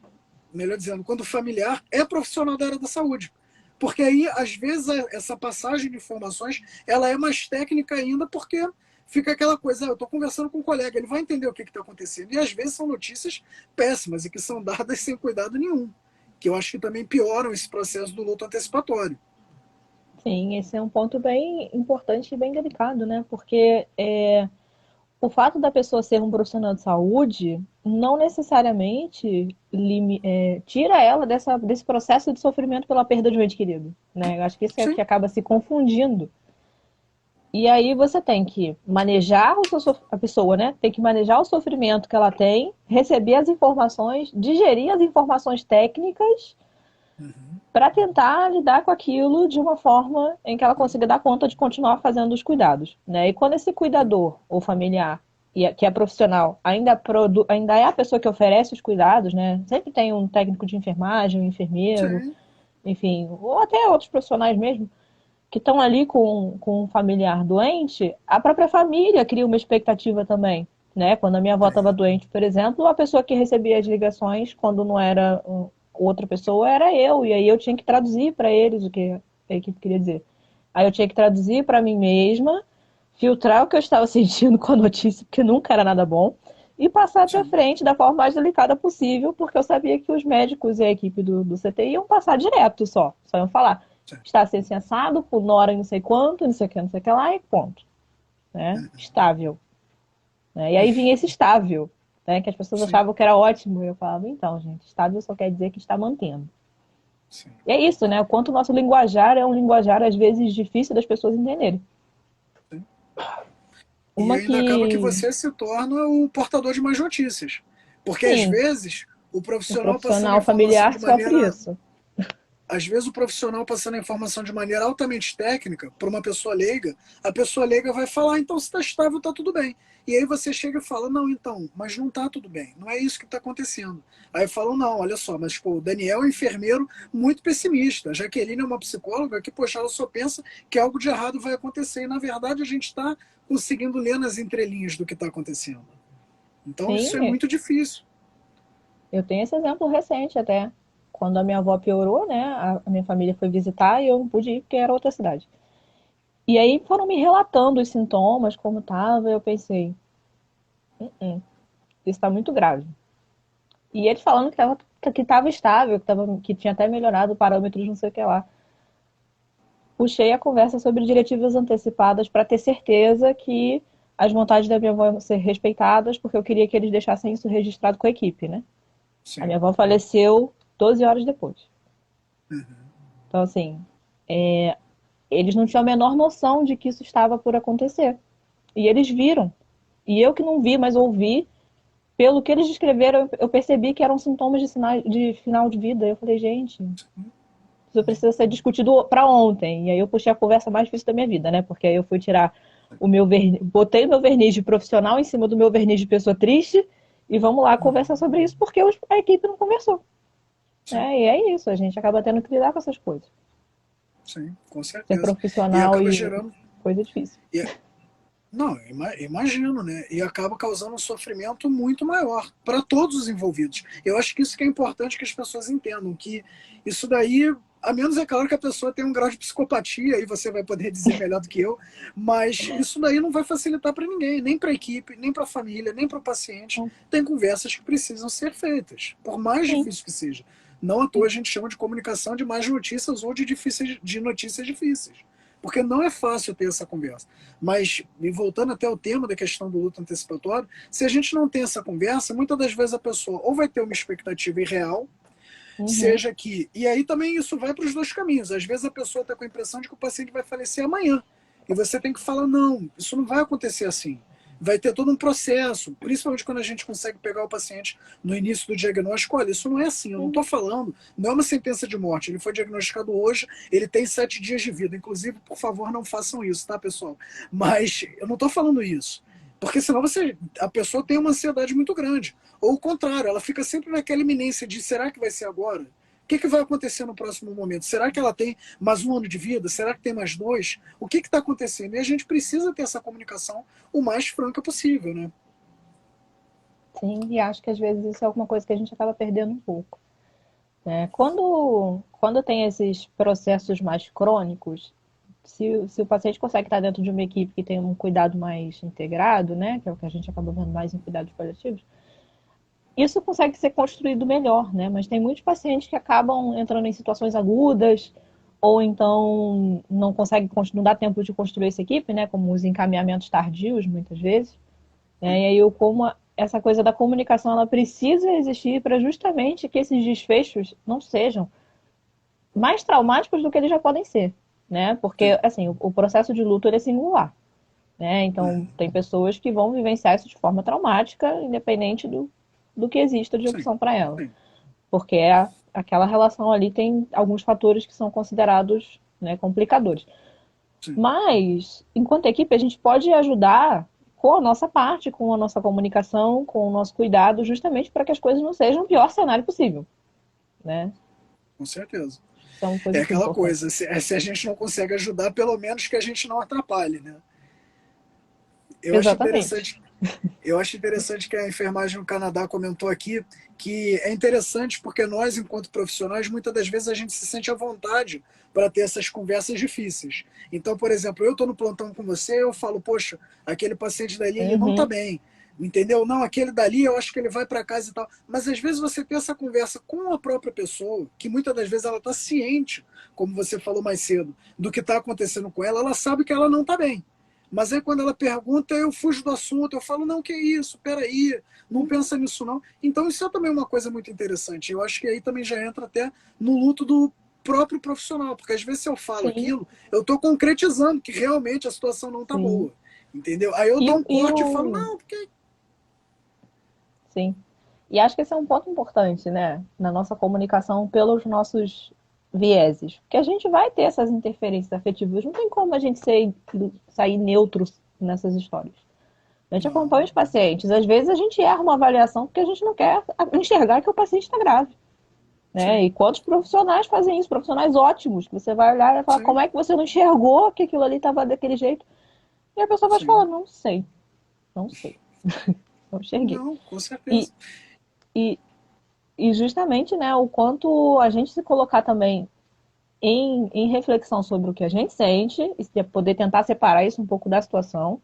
melhor dizendo, quando o familiar é profissional da área da saúde. Porque aí, às vezes, essa passagem de informações, ela é mais técnica ainda, porque fica aquela coisa, eu estou conversando com um colega, ele vai entender o que está acontecendo. E às vezes são notícias péssimas e que são dadas sem cuidado nenhum, que eu acho que também pioram esse processo do luto antecipatório. Sim, esse é um ponto bem importante e bem delicado, né? Porque o fato da pessoa ser um profissional de saúde não necessariamente tira ela desse processo de sofrimento pela perda de um ente querido, né? Eu acho que isso é o que Sim, acaba se confundindo. E aí você tem que manejar a pessoa, né? Tem que manejar o sofrimento que ela tem, receber as informações, digerir as informações técnicas para tentar lidar com aquilo de uma forma em que ela consiga dar conta de continuar fazendo os cuidados, né? E quando esse cuidador ou familiar que é profissional ainda é a pessoa que oferece os cuidados, né? Sempre tem um técnico de enfermagem, um enfermeiro, sim, enfim, ou até outros profissionais mesmo que estão ali com um familiar doente, a própria família cria uma expectativa também. Né? Quando a minha avó estava doente, por exemplo, a pessoa que recebia as ligações, quando não era outra pessoa, era eu. E aí eu tinha que traduzir para eles o que a equipe queria dizer. Aí eu tinha que traduzir para mim mesma, filtrar o que eu estava sentindo com a notícia, porque nunca era nada bom, e passar para sim, frente da forma mais delicada possível, porque eu sabia que os médicos e a equipe do CT iam passar direto só iam falar. sim. Está assim, assado, por Nora não sei quanto, não sei o que, não sei o que lá, e ponto. Né? Estável. Né? E aí vinha esse estável, né? Que as pessoas Sim, achavam que era ótimo. E eu falava, então, gente, estável só quer dizer que está mantendo. sim. E é isso, né? O quanto o nosso linguajar é um linguajar, às vezes, difícil das pessoas entenderem. Sim. E Uma ainda acaba que que, você se torna o portador de mais notícias. Porque às sim, vezes o o profissional passando a profissional informação familiar de sofre maneira isso. às vezes o profissional passando a informação de maneira altamente técnica para uma pessoa leiga, a pessoa leiga vai falar, então se está estável, está tudo bem. E aí você chega e fala, não, então, mas não está tudo bem, não é isso que está acontecendo. Aí falam, não, olha só, mas pô, o Daniel é um enfermeiro muito pessimista, a Jaqueline é uma psicóloga que, poxa, ela só pensa que algo de errado vai acontecer, e na verdade a gente está conseguindo ler nas entrelinhas do que está acontecendo. Então isso é Sim, muito difícil. eu tenho esse exemplo recente até. Quando a minha avó piorou, né? A minha família foi visitar e eu não pude ir porque era outra cidade. E aí foram me relatando os sintomas, como estava, eu pensei, isso está muito grave. E eles falando que estava estável, que tinha até melhorado parâmetros, não sei o que lá. Puxei a conversa sobre diretivas antecipadas para ter certeza que as vontades da minha avó iam ser respeitadas, porque eu queria que eles deixassem isso registrado com a equipe, né? A Sim. minha avó faleceu 12 horas depois. Uhum. Então, assim, eles não tinham a menor noção de que isso estava por acontecer. E eles viram. E eu que não vi, mas ouvi, pelo que eles descreveram, eu percebi que eram sintomas de final de vida. Eu falei, gente, isso precisa ser discutido para ontem. E aí eu puxei a conversa mais difícil da minha vida, né? Porque aí eu fui tirar o meu verniz, botei o meu verniz de profissional em cima do meu verniz de pessoa triste e vamos lá conversar Uhum. sobre isso, porque a equipe não conversou. Sim, Né? E é isso, a gente acaba tendo que lidar com essas coisas. sim, com Ser certeza. E profissional acaba e gerando. coisa difícil. E não, imagino, né? E acaba causando um sofrimento muito maior para todos os envolvidos. Eu acho que isso que é importante que as pessoas entendam, que isso daí, a menos é claro que a pessoa tem um grau de psicopatia, aí você vai poder dizer melhor do que eu, mas isso daí não vai facilitar para ninguém, nem para a equipe, nem para a família, nem para o paciente. Então, Tem conversas que precisam ser feitas, por mais sim, difícil que seja. Não à toa a gente chama de comunicação de más notícias ou de notícias difíceis. porque não é fácil ter essa conversa. Mas, e voltando até o tema da questão do luto antecipatório, se a gente não tem essa conversa, muitas das vezes a pessoa ou vai ter uma expectativa irreal, Uhum. seja que... E aí também isso vai para os dois caminhos. Às vezes a pessoa está com a impressão de que o paciente vai falecer amanhã. E você tem que falar, não, isso não vai acontecer assim. Vai ter todo um processo, principalmente quando a gente consegue pegar o paciente no início do diagnóstico. Olha, isso não é assim, eu não estou Uhum. falando, não é uma sentença de morte. Ele foi diagnosticado hoje, ele tem 7 dias de vida. Inclusive, por favor, não façam isso, tá, pessoal? Mas eu não estou falando isso. Porque senão a pessoa tem uma ansiedade muito grande. Ou o contrário, ela fica sempre naquela iminência de será que vai ser agora? O que vai acontecer no próximo momento? Será que ela tem mais um ano de vida? Será que tem mais 2? O que está acontecendo? E a gente precisa ter essa comunicação o mais franca possível, né? Sim, e acho que às vezes isso é alguma coisa que a gente acaba perdendo um pouco. Né? Quando tem esses processos mais crônicos, se o paciente consegue estar dentro de uma equipe que tem um cuidado mais integrado, né, que é o que a gente acaba vendo mais em cuidados paliativos, isso consegue ser construído melhor, né? Mas tem muitos pacientes que acabam entrando em situações agudas, ou então não consegue, não dá tempo de construir essa equipe, né? Como os encaminhamentos tardios, muitas vezes. Né? E aí, como essa coisa da comunicação ela precisa existir para justamente que esses desfechos não sejam mais traumáticos do que eles já podem ser, né? Porque, Sim. assim, o processo de luto ele é singular, né? Então, É. tem pessoas que vão vivenciar isso de forma traumática, independente do que exista de Sim. opção para ela. Sim. Porque aquela relação ali tem alguns fatores que são considerados, né, complicadores. Sim. Mas, enquanto equipe, a gente pode ajudar com a nossa parte, com a nossa comunicação, com o nosso cuidado, justamente para que as coisas não sejam o pior cenário possível, né? Com certeza. Isso é uma É coisa que é aquela importante. coisa, se a gente não consegue ajudar, pelo menos que a gente não atrapalhe, né? Eu acho Exatamente. interessante Eu acho interessante que a enfermagem no Canadá comentou aqui que é interessante porque nós, enquanto profissionais, muitas das vezes a gente se sente à vontade para ter essas conversas difíceis. Então, por exemplo, eu estou no plantão com você, eu falo, poxa, aquele paciente dali ele não está Uhum. bem, entendeu? Não, aquele dali eu acho que ele vai para casa e tal. Mas às vezes você tem essa conversa com a própria pessoa, que muitas das vezes ela está ciente, como você falou mais cedo, do que está acontecendo com ela sabe que ela não está bem. Mas aí quando ela pergunta, eu fujo do assunto, eu falo, não, que isso, peraí, não pensa nisso não. Então isso é também uma coisa muito interessante. Eu acho que aí também já entra até no luto do próprio profissional, porque às vezes se eu falo Sim, aquilo, eu estou concretizando que realmente a situação não está sim. boa, entendeu? Aí eu E, dou um e corte e falo, o. não, porque... Sim. E acho que esse é um ponto importante, né? Na nossa comunicação pelos nossos vieses. Porque a gente vai ter essas interferências afetivas. Não tem como a gente sair neutro nessas histórias. A gente acompanha Não, os pacientes. Às vezes a gente erra uma avaliação porque a gente não quer enxergar que o paciente está grave. Né? sim, E quantos profissionais fazem isso? Profissionais ótimos, que você vai olhar e falar como sim, é que você não enxergou que aquilo ali estava daquele jeito? E a pessoa vai te falar, sim. não sei, não sei, não enxerguei. Não, com E, certeza. e, e justamente, né, o quanto a gente se colocar também em reflexão sobre o que a gente sente, e poder tentar separar isso um pouco da situação,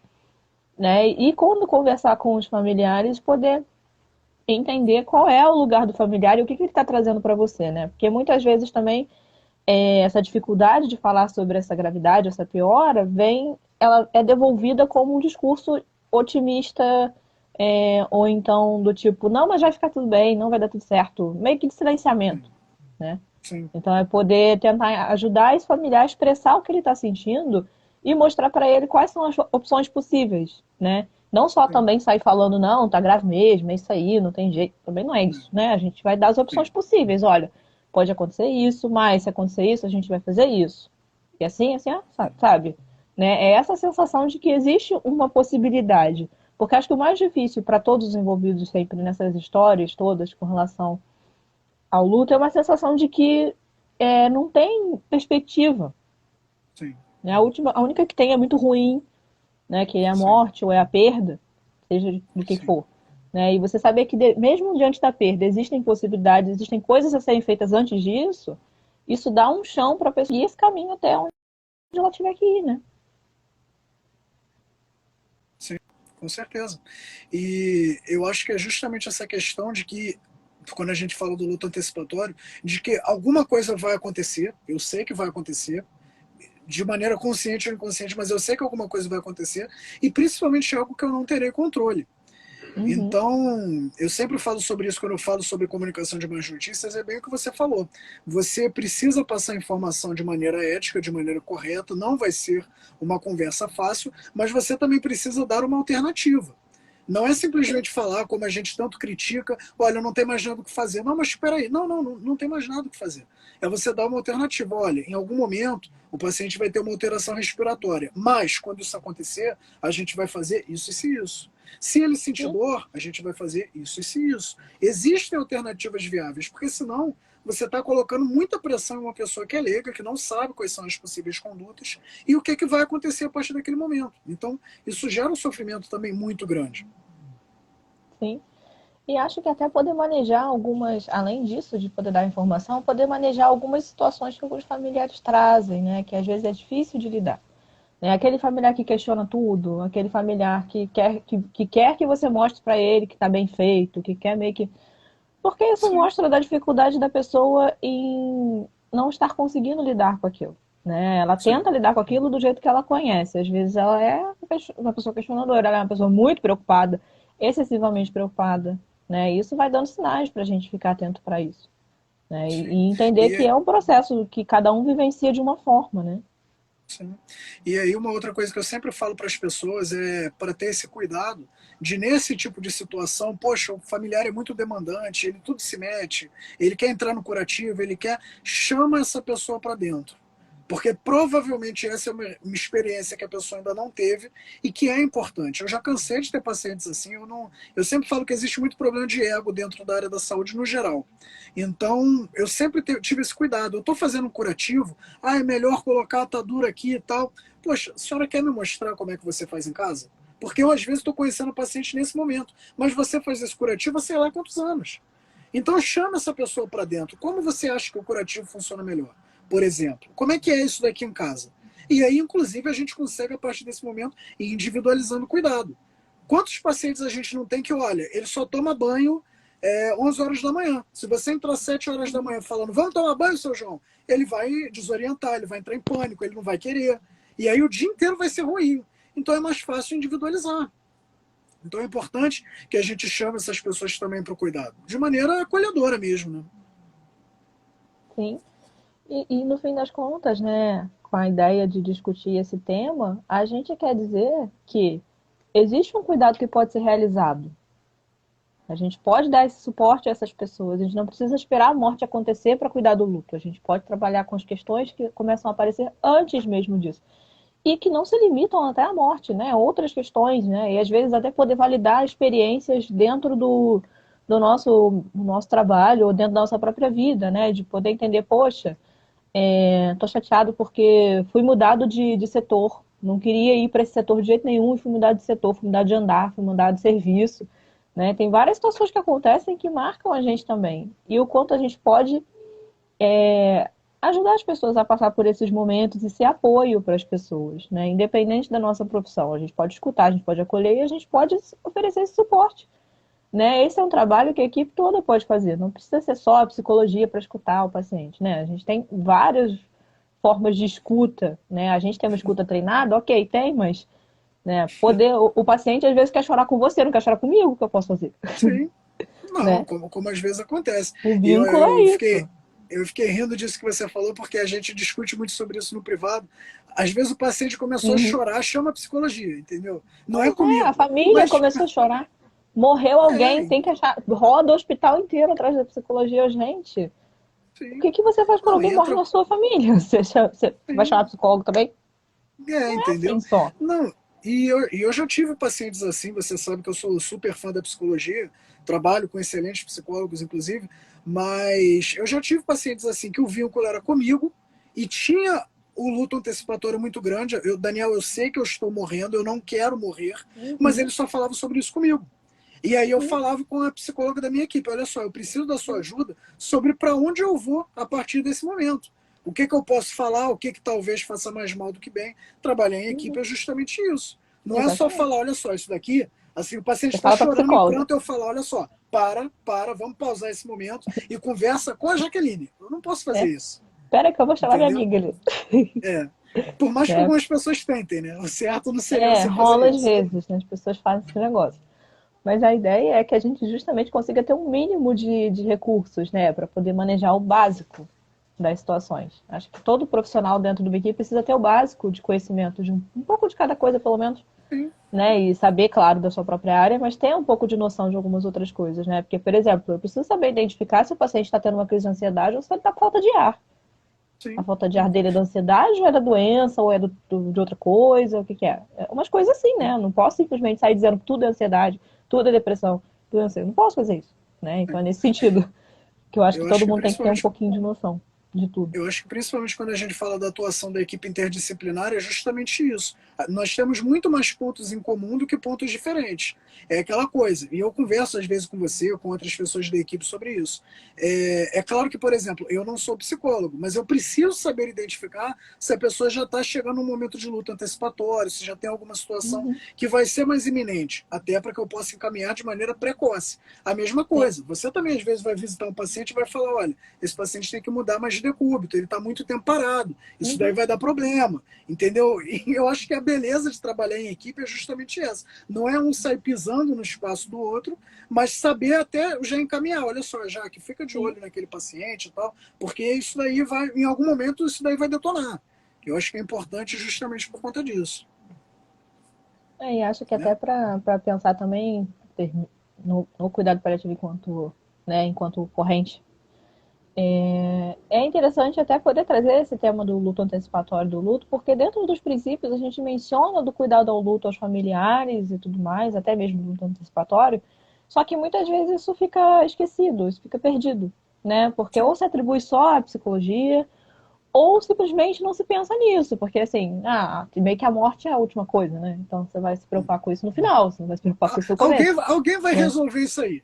né? E quando conversar com os familiares, poder entender qual é o lugar do familiar e o que ele está trazendo para você, né? Porque muitas vezes também essa dificuldade de falar sobre essa gravidade, essa piora, ela é devolvida como um discurso otimista, ou então do tipo, não, mas vai ficar tudo bem, não vai dar tudo certo, meio que de silenciamento, Sim, né? sim, Então é poder tentar ajudar esse familiar a expressar o que ele está sentindo e mostrar para ele quais são as opções possíveis, né? Não só sim, também sair falando, não, tá grave mesmo, é isso aí, não tem jeito. Também não é isso, né? A gente vai dar as opções sim, possíveis. Olha, pode acontecer isso, mas se acontecer isso, a gente vai fazer isso. E assim, sabe? Né? É essa sensação de que existe uma possibilidade. Porque acho que o mais difícil para todos os envolvidos sempre nessas histórias todas com relação ao luto é uma sensação de que não tem perspectiva. sim, Né? A única que tem é muito ruim, né? Que é a sim, morte ou é a perda, seja do que sim. for. Né? E você saber que, mesmo diante da perda, existem possibilidades, existem coisas a serem feitas antes disso, isso dá um chão para a pessoa seguir esse caminho até onde ela tiver que ir, né? Sim, com certeza. E eu acho que é justamente essa questão de que, quando a gente fala do luto antecipatório, de que alguma coisa vai acontecer, eu sei que vai acontecer, de maneira consciente ou inconsciente, mas eu sei que alguma coisa vai acontecer, e principalmente algo que eu não terei controle. Uhum. Então, eu sempre falo sobre isso quando eu falo sobre comunicação de más notícias, é bem o que você falou. Você precisa passar informação de maneira ética, de maneira correta, não vai ser uma conversa fácil, mas você também precisa dar uma alternativa. Não é simplesmente falar, como a gente tanto critica, olha, não tem mais nada o que fazer. Não, mas espera aí, não tem mais nada o que fazer. É você dar uma alternativa. Olha, em algum momento o paciente vai ter uma alteração respiratória, mas quando isso acontecer, a gente vai fazer isso e isso. Se ele sentir Sim, dor, a gente vai fazer isso e isso. Existem alternativas viáveis, porque senão você está colocando muita pressão em uma pessoa que é leiga, que não sabe quais são as possíveis condutas e o que vai acontecer a partir daquele momento. Então, isso gera um sofrimento também muito grande. sim. E acho que até poder manejar algumas, além disso, de poder dar informação, poder manejar algumas situações que alguns familiares trazem, né? Que às vezes é difícil de lidar. Né? Aquele familiar que questiona tudo, aquele familiar que quer que você mostre para ele que está bem feito, que quer meio que. Porque isso Sim, mostra da dificuldade da pessoa em não estar conseguindo lidar com aquilo. Né? Ela sim, tenta lidar com aquilo do jeito que ela conhece. Às vezes ela é uma pessoa questionadora, ela é uma pessoa muito preocupada, excessivamente preocupada. Né? E isso vai dando sinais para a gente ficar atento para isso. Né? sim. E entender que E, é um processo que cada um vivencia de uma forma. Né? sim. E aí uma outra coisa que eu sempre falo para as pessoas é para ter esse cuidado de nesse tipo de situação, poxa, o familiar é muito demandante, ele tudo se mete, ele quer entrar no curativo, ele quer, chama essa pessoa para dentro. Porque provavelmente essa é uma experiência que a pessoa ainda não teve e que é importante. Eu já cansei de ter pacientes assim, eu sempre falo que existe muito problema de ego dentro da área da saúde no geral. Então, eu sempre tive esse cuidado. Eu estou fazendo um curativo, é melhor colocar a atadura aqui e tal. Poxa, a senhora quer me mostrar como é que você faz em casa? Porque eu, às vezes, estou conhecendo o paciente nesse momento, mas você faz esse curativo há sei lá quantos anos. Então, chama essa pessoa para dentro. Como você acha que o curativo funciona melhor? Por exemplo, como é que é isso daqui em casa? E aí, inclusive, a gente consegue, a partir desse momento, ir individualizando o cuidado. Quantos pacientes a gente não tem que, olha, ele só toma banho 11 horas da manhã. Se você entrar 7 horas da manhã falando, vamos tomar banho, seu João, ele vai desorientar, ele vai entrar em pânico, ele não vai querer. E aí o dia inteiro vai ser ruim. Então é mais fácil individualizar. Então é importante que a gente chame essas pessoas também para o cuidado, de maneira acolhedora mesmo, né? Sim. E no fim das contas, né, com a ideia de discutir esse tema, a gente quer dizer que existe um cuidado que pode ser realizado. A gente pode dar esse suporte a essas pessoas. A gente não precisa esperar a morte acontecer para cuidar do luto. A gente pode trabalhar com as questões que começam a aparecer antes mesmo disso. E que não se limitam até a morte, né? Outras questões, né? E às vezes até poder validar experiências dentro do nosso trabalho ou dentro da nossa própria vida, né? De poder entender, poxa, tô chateado porque fui mudado de setor. Não queria ir para esse setor de jeito nenhum e fui mudado de setor, fui mudado de andar, fui mudado de serviço. Né? Tem várias situações que acontecem que marcam a gente também. E o quanto a gente pode ajudar as pessoas a passar por esses momentos e ser apoio para as pessoas, né? Independente da nossa profissão. A gente pode escutar, a gente pode acolher e a gente pode oferecer esse suporte. Né? Esse é um trabalho que a equipe toda pode fazer. Não precisa ser só a psicologia para escutar o paciente. Né? A gente tem várias formas de escuta. Né? A gente tem uma escuta treinada, ok, tem, mas né, o paciente às vezes quer chorar com você, não quer chorar comigo, o que eu posso fazer? Sim. Não, Né? como às vezes acontece. O E vínculo é isso. eu fiquei rindo disso que você falou, porque a gente discute muito sobre isso no privado. Às vezes o paciente começou a Uhum. chorar, chama a psicologia, entendeu? Não é Pois é, a comigo. família Mas, começou a chorar. Morreu alguém, é, tem que achar. Roda o hospital inteiro atrás da psicologia, gente. O sim. que, que você faz quando Não, alguém morre entra, na sua família? Você vai sim. chamar psicólogo também? Não é assim Entendeu? só. Não, e eu já tive pacientes assim, você sabe que eu sou super fã da psicologia, trabalho com excelentes psicólogos, inclusive, mas eu já tive pacientes assim que o vínculo era comigo e tinha o luto antecipatório muito grande. Daniel, eu sei que eu estou morrendo, eu não quero morrer, mas Uhum, ele só falava sobre isso comigo. E aí eu sim, falava com a psicóloga da minha equipe, olha só, eu preciso da sua ajuda sobre para onde eu vou a partir desse momento. O que eu posso falar, o que talvez faça mais mal do que bem. Trabalhar em equipe uhum, é justamente isso. Não é só falar, exatamente. olha só, isso daqui, assim, o paciente Você está fala para chorando em psicóloga. pranto, eu falo, olha só, vamos pausar esse momento e conversa com a Jaqueline. Eu não posso fazer É, isso, espera que eu vou chamar minha entendeu? amiga ali. É. Por mais que né? algumas pessoas tentem, né? O certo não seria você fazer Rola às isso. vezes, né? As pessoas fazem esse negócio. Mas a ideia é que a gente justamente consiga ter um mínimo de recursos, né, para poder manejar o básico das situações. Acho que todo profissional dentro do BQ precisa ter o básico de conhecimento, de um pouco de cada coisa, pelo menos, Sim, né, e saber, claro, da sua própria área, mas ter um pouco de noção de algumas outras coisas, né? Porque, por exemplo, eu preciso saber identificar se o paciente está tendo uma crise de ansiedade ou se ele está com falta de ar. A sim. falta de ar dele é da ansiedade, ou é da doença, ou é de outra coisa, o que, que é? É umas coisas assim, né? Eu não posso simplesmente sair dizendo que tudo é ansiedade, tudo é depressão, tudo é ansiedade. Não posso fazer isso, né? Então é nesse sentido que eu acho que Eu acho todo que mundo tem que ter um principalmente pouquinho de noção de tudo. Eu acho que principalmente quando a gente fala da atuação da equipe interdisciplinar é justamente isso. Nós temos muito mais pontos em comum do que pontos diferentes. É aquela coisa. E eu converso às vezes com você ou com outras pessoas da equipe sobre isso. É claro que, por exemplo, eu não sou psicólogo, mas eu preciso saber identificar se a pessoa já está chegando num momento de luta antecipatório, se já tem alguma situação Uhum. que vai ser mais iminente, até para que eu possa encaminhar de maneira precoce. A mesma Sim. coisa. Você também às vezes vai visitar um paciente e vai falar, olha, esse paciente tem que mudar mais de decúbito, ele está muito tempo parado, isso daí Uhum. vai dar problema, entendeu? E eu acho que a beleza de trabalhar em equipe é justamente essa. Não é um sair pisando no espaço do outro, mas saber até já encaminhar. Olha só, Jaque, fica de Sim. olho naquele paciente e tal, porque isso daí vai, em algum momento, isso daí vai detonar. Eu acho que é importante justamente por conta disso, E acho que né? até para pensar também no cuidado paliativo enquanto, né, enquanto corrente. É interessante até poder trazer esse tema do luto antecipatório do luto, porque dentro dos princípios a gente menciona do cuidado ao luto aos familiares e tudo mais, até mesmo do luto antecipatório, só que muitas vezes isso fica esquecido, isso fica perdido, né? Porque ou Sim. se atribui só à psicologia, ou simplesmente não se pensa nisso, porque assim, meio que a morte é a última coisa, né? Então você vai se preocupar com isso no final, você não vai se preocupar com isso no começo, Alguém vai né? resolver isso aí.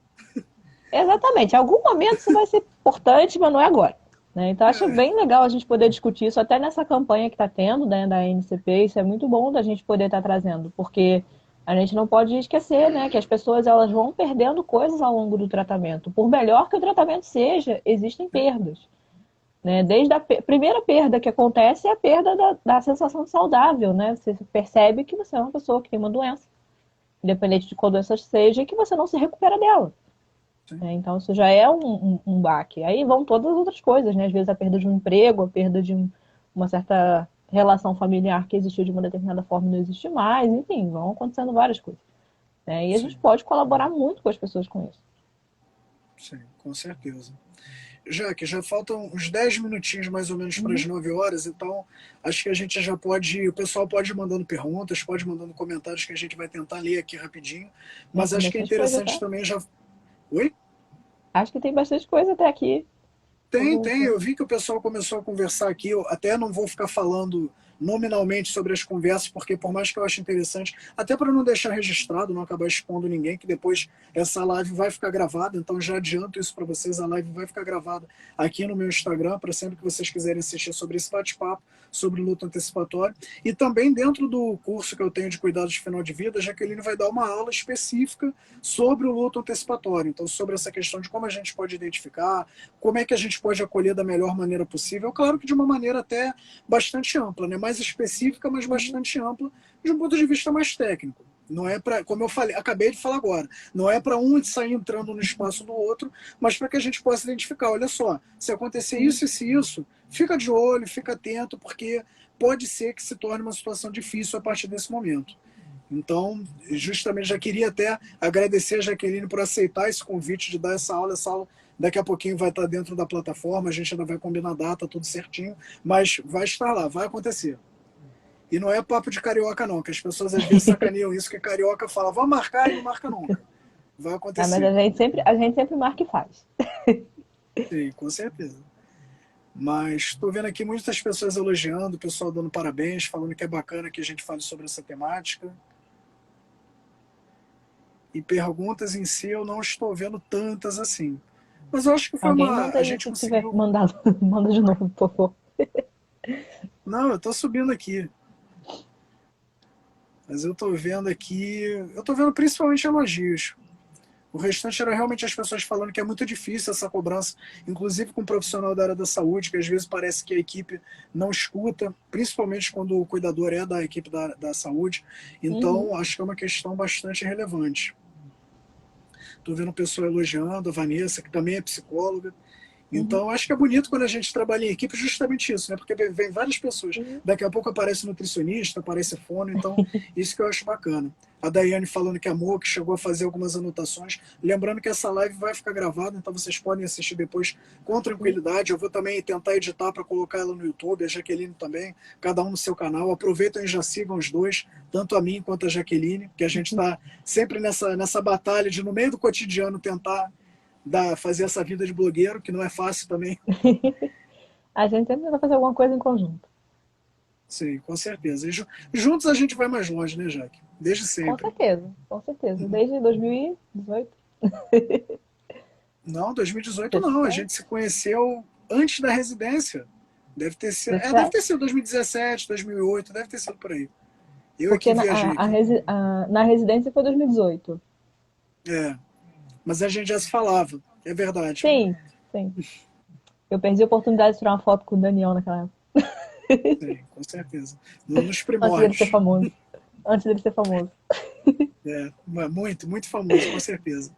Exatamente. Em algum momento isso vai ser importante, mas não é agora. Né? Então, acho É, bem legal a gente poder discutir isso até nessa campanha que está tendo, né, da NCP. Isso é muito bom da gente poder estar trazendo, porque a gente não pode esquecer, né, que as pessoas elas vão perdendo coisas ao longo do tratamento. Por melhor que o tratamento seja, existem perdas. Né? Desde a primeira perda que acontece é a perda da sensação de saudável. Né? Você percebe que você é uma pessoa que tem uma doença, independente de qual doença seja, e que você não se recupera dela. sim, Né? Então, isso já é um baque. Aí vão todas as outras coisas, né? Às vezes a perda de um emprego, a perda de uma certa relação familiar que existiu de uma determinada forma e não existe mais, enfim, vão acontecendo várias coisas. Né? E a gente sim, pode colaborar muito com as pessoas com isso. sim, com certeza. Já faltam uns 10 minutinhos mais ou menos para as Uhum. 9 horas, então acho que a gente já pode. O pessoal pode ir mandando perguntas, pode ir mandando comentários que a gente vai tentar ler aqui rapidinho. Mas Tem acho que é bastante coisa, interessante tá? também já. Oi? Acho que tem bastante coisa até aqui. Tem. Eu vi que o pessoal começou a conversar aqui. Eu até não vou ficar falando nominalmente sobre as conversas, porque por mais que eu ache interessante, até para não deixar registrado, não acabar expondo ninguém, que depois essa live vai ficar gravada, então já adianto isso para vocês, a live vai ficar gravada aqui no meu Instagram, para sempre que vocês quiserem assistir sobre esse bate-papo, sobre luta antecipatória. E também dentro do curso que eu tenho de cuidados de final de vida, a Jaqueline vai dar uma aula específica sobre o luto antecipatório, então sobre essa questão de como a gente pode identificar, como é que a gente pode acolher da melhor maneira possível, claro que de uma maneira até bastante ampla, né? Mais específica, mas Uhum. bastante ampla, de um ponto de vista mais técnico. Não é para, como eu falei, acabei de falar agora, não é para um sair entrando no espaço do outro, mas para que a gente possa identificar, olha só, se acontecer Sim. isso e isso, fica de olho, fica atento, porque pode ser que se torne uma situação difícil a partir desse momento. Então, justamente já queria até agradecer a Jaqueline por aceitar esse convite de dar essa aula. Essa aula daqui a pouquinho vai estar dentro da plataforma, a gente ainda vai combinar a data, tudo certinho, mas vai estar lá, vai acontecer. E não é papo de carioca, não, que as pessoas às vezes sacaneiam isso, que carioca fala, vamos marcar e não marca nunca. Vai Mas acontecer. a gente sempre marca e faz. Sim, com certeza. Mas estou vendo aqui muitas pessoas elogiando, o pessoal dando parabéns, falando que é bacana que a gente fale sobre essa temática. E perguntas em si eu não estou vendo tantas assim. Mas eu acho que foi Alguém uma. manda A aí gente se tiver conseguiu. mandado. Manda de novo, por favor. Não, eu estou subindo aqui. Mas eu estou vendo aqui. Eu estou vendo principalmente elogios. O restante era realmente as pessoas falando que é muito difícil essa cobrança, inclusive com um profissional da área da saúde, que às vezes parece que a equipe não escuta, principalmente quando o cuidador é da equipe da saúde. Uhum. Então, acho que é uma questão bastante relevante. Estou vendo pessoa elogiando, a Vanessa, que também é psicóloga. Uhum. Então, acho que é bonito quando a gente trabalha em equipe justamente isso, né? Porque vem várias pessoas. Uhum. Daqui a pouco aparece nutricionista, aparece fono, então isso que eu acho bacana. A Daiane falando que amou, que chegou a fazer algumas anotações. Lembrando que essa live vai ficar gravada, então vocês podem assistir depois com Sim. tranquilidade. Eu vou também tentar editar para colocar ela no YouTube, a Jaqueline também, cada um no seu canal. Aproveitem e já sigam os dois, tanto a mim quanto a Jaqueline, que a gente está sempre nessa batalha de, no meio do cotidiano, tentar fazer essa vida de blogueiro, que não é fácil também. A gente sempre tenta fazer alguma coisa em conjunto. Sim, com certeza. E juntos a gente vai mais longe, né, Jaque? Desde Com sempre. certeza, com certeza. Desde 2018, Não, 2018 não. A 17, gente se conheceu antes da residência. Deve 17. ter sido 2017, 2008, deve ter sido por aí. Eu é Porque que viajei aqui. na residência foi 2018. É, mas a gente já se falava, é verdade. Sim, sim. Eu perdi a oportunidade de tirar uma foto com o Daniel naquela época. Sim, com certeza. Nos Antes dele ser primórdios. famoso. Antes dele ser famoso. É, muito, muito famoso, com certeza.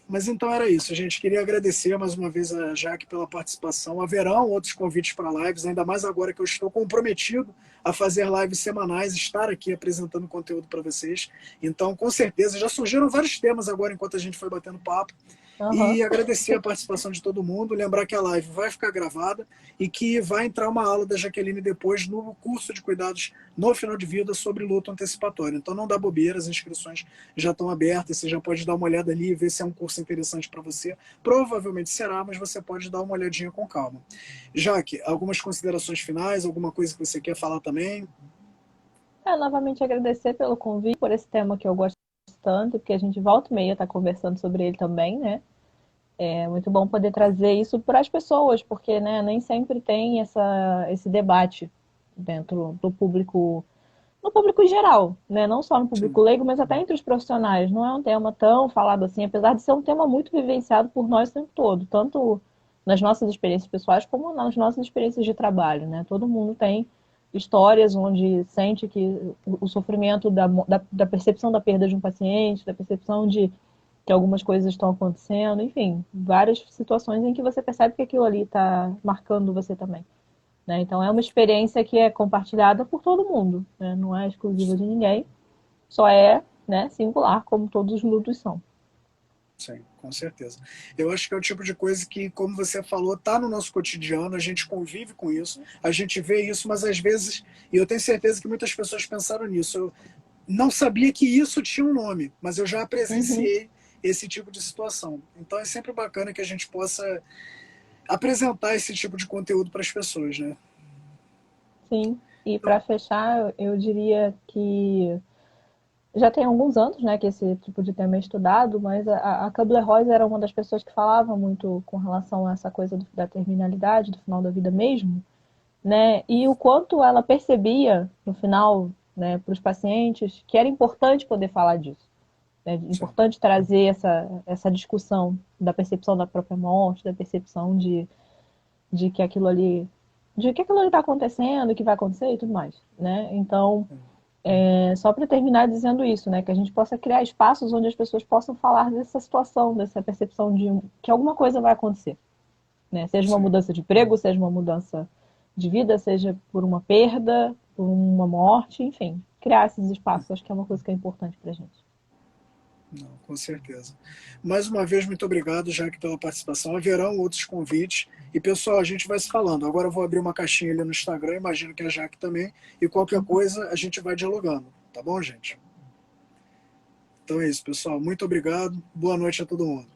Mas então era isso, gente. Queria agradecer mais uma vez a Jaque pela participação. Haverão outros convites para lives, ainda mais agora que eu estou comprometido a fazer lives semanais, estar aqui apresentando conteúdo para vocês. Então, com certeza, já surgiram vários temas agora enquanto a gente foi batendo papo. Aham. E agradecer a participação de todo mundo, lembrar que a live vai ficar gravada e que vai entrar uma aula da Jaqueline depois no curso de cuidados no final de vida sobre luto antecipatório. Então não dá bobeira, as inscrições já estão abertas, você já pode dar uma olhada ali e ver se é um curso interessante para você. Provavelmente será, mas você pode dar uma olhadinha com calma. Jaque, algumas considerações finais, alguma coisa que você quer falar também? Novamente agradecer pelo convite, por esse tema que eu gosto tanto, porque a gente volta e meia tá conversando sobre ele também, né? É muito bom poder trazer isso para as pessoas, porque né, nem sempre tem esse debate dentro do público, no público em geral, né? Não só no público Sim, leigo, mas até entre os profissionais. Não é um tema tão falado assim, apesar de ser um tema muito vivenciado por nós o tempo todo, tanto nas nossas experiências pessoais como nas nossas experiências de trabalho, né? Todo mundo tem histórias onde sente que o sofrimento da percepção da perda de um paciente, da percepção de que algumas coisas estão acontecendo, enfim, várias situações em que você percebe que aquilo ali está marcando você também. Né? Então é uma experiência que é compartilhada por todo mundo, né? Não é exclusiva de ninguém, só é né, singular, como todos os lutos são. sim, com certeza. Eu acho que é o tipo de coisa que, como você falou, está no nosso cotidiano, a gente convive com isso, a gente vê isso, mas às vezes, e eu tenho certeza que muitas pessoas pensaram nisso, eu não sabia que isso tinha um nome, mas eu já Uhum, presenciei esse tipo de situação. Então é sempre bacana que a gente possa apresentar esse tipo de conteúdo para as pessoas, né? sim. E Então, para fechar, eu diria que já tem alguns anos, né, que esse tipo de tema é estudado, mas a Kubler-Ross era uma das pessoas que falava muito com relação a essa coisa da terminalidade, do final da vida mesmo, né, e o quanto ela percebia no final, né, para os pacientes que era importante poder falar disso, né, sim, importante trazer essa discussão da percepção da própria morte, da percepção de que aquilo ali de que aquilo ali está acontecendo, que vai acontecer e tudo mais, né? Então, só para terminar dizendo isso, né, que a gente possa criar espaços onde as pessoas possam falar dessa situação, dessa percepção de que alguma coisa vai acontecer, né? Seja uma sim. mudança de emprego, seja uma mudança de vida, seja por uma perda, por uma morte, enfim, criar esses espaços, acho que é uma coisa que é importante para a gente. Não, com certeza. Mais uma vez, muito obrigado, Jaque, pela participação. Haverão outros convites. E, pessoal, a gente vai se falando. Agora eu vou abrir uma caixinha ali no Instagram, imagino que a Jaque também. E qualquer coisa, a gente vai dialogando. Tá bom, gente? Então é isso, pessoal. Muito obrigado. Boa noite a todo mundo.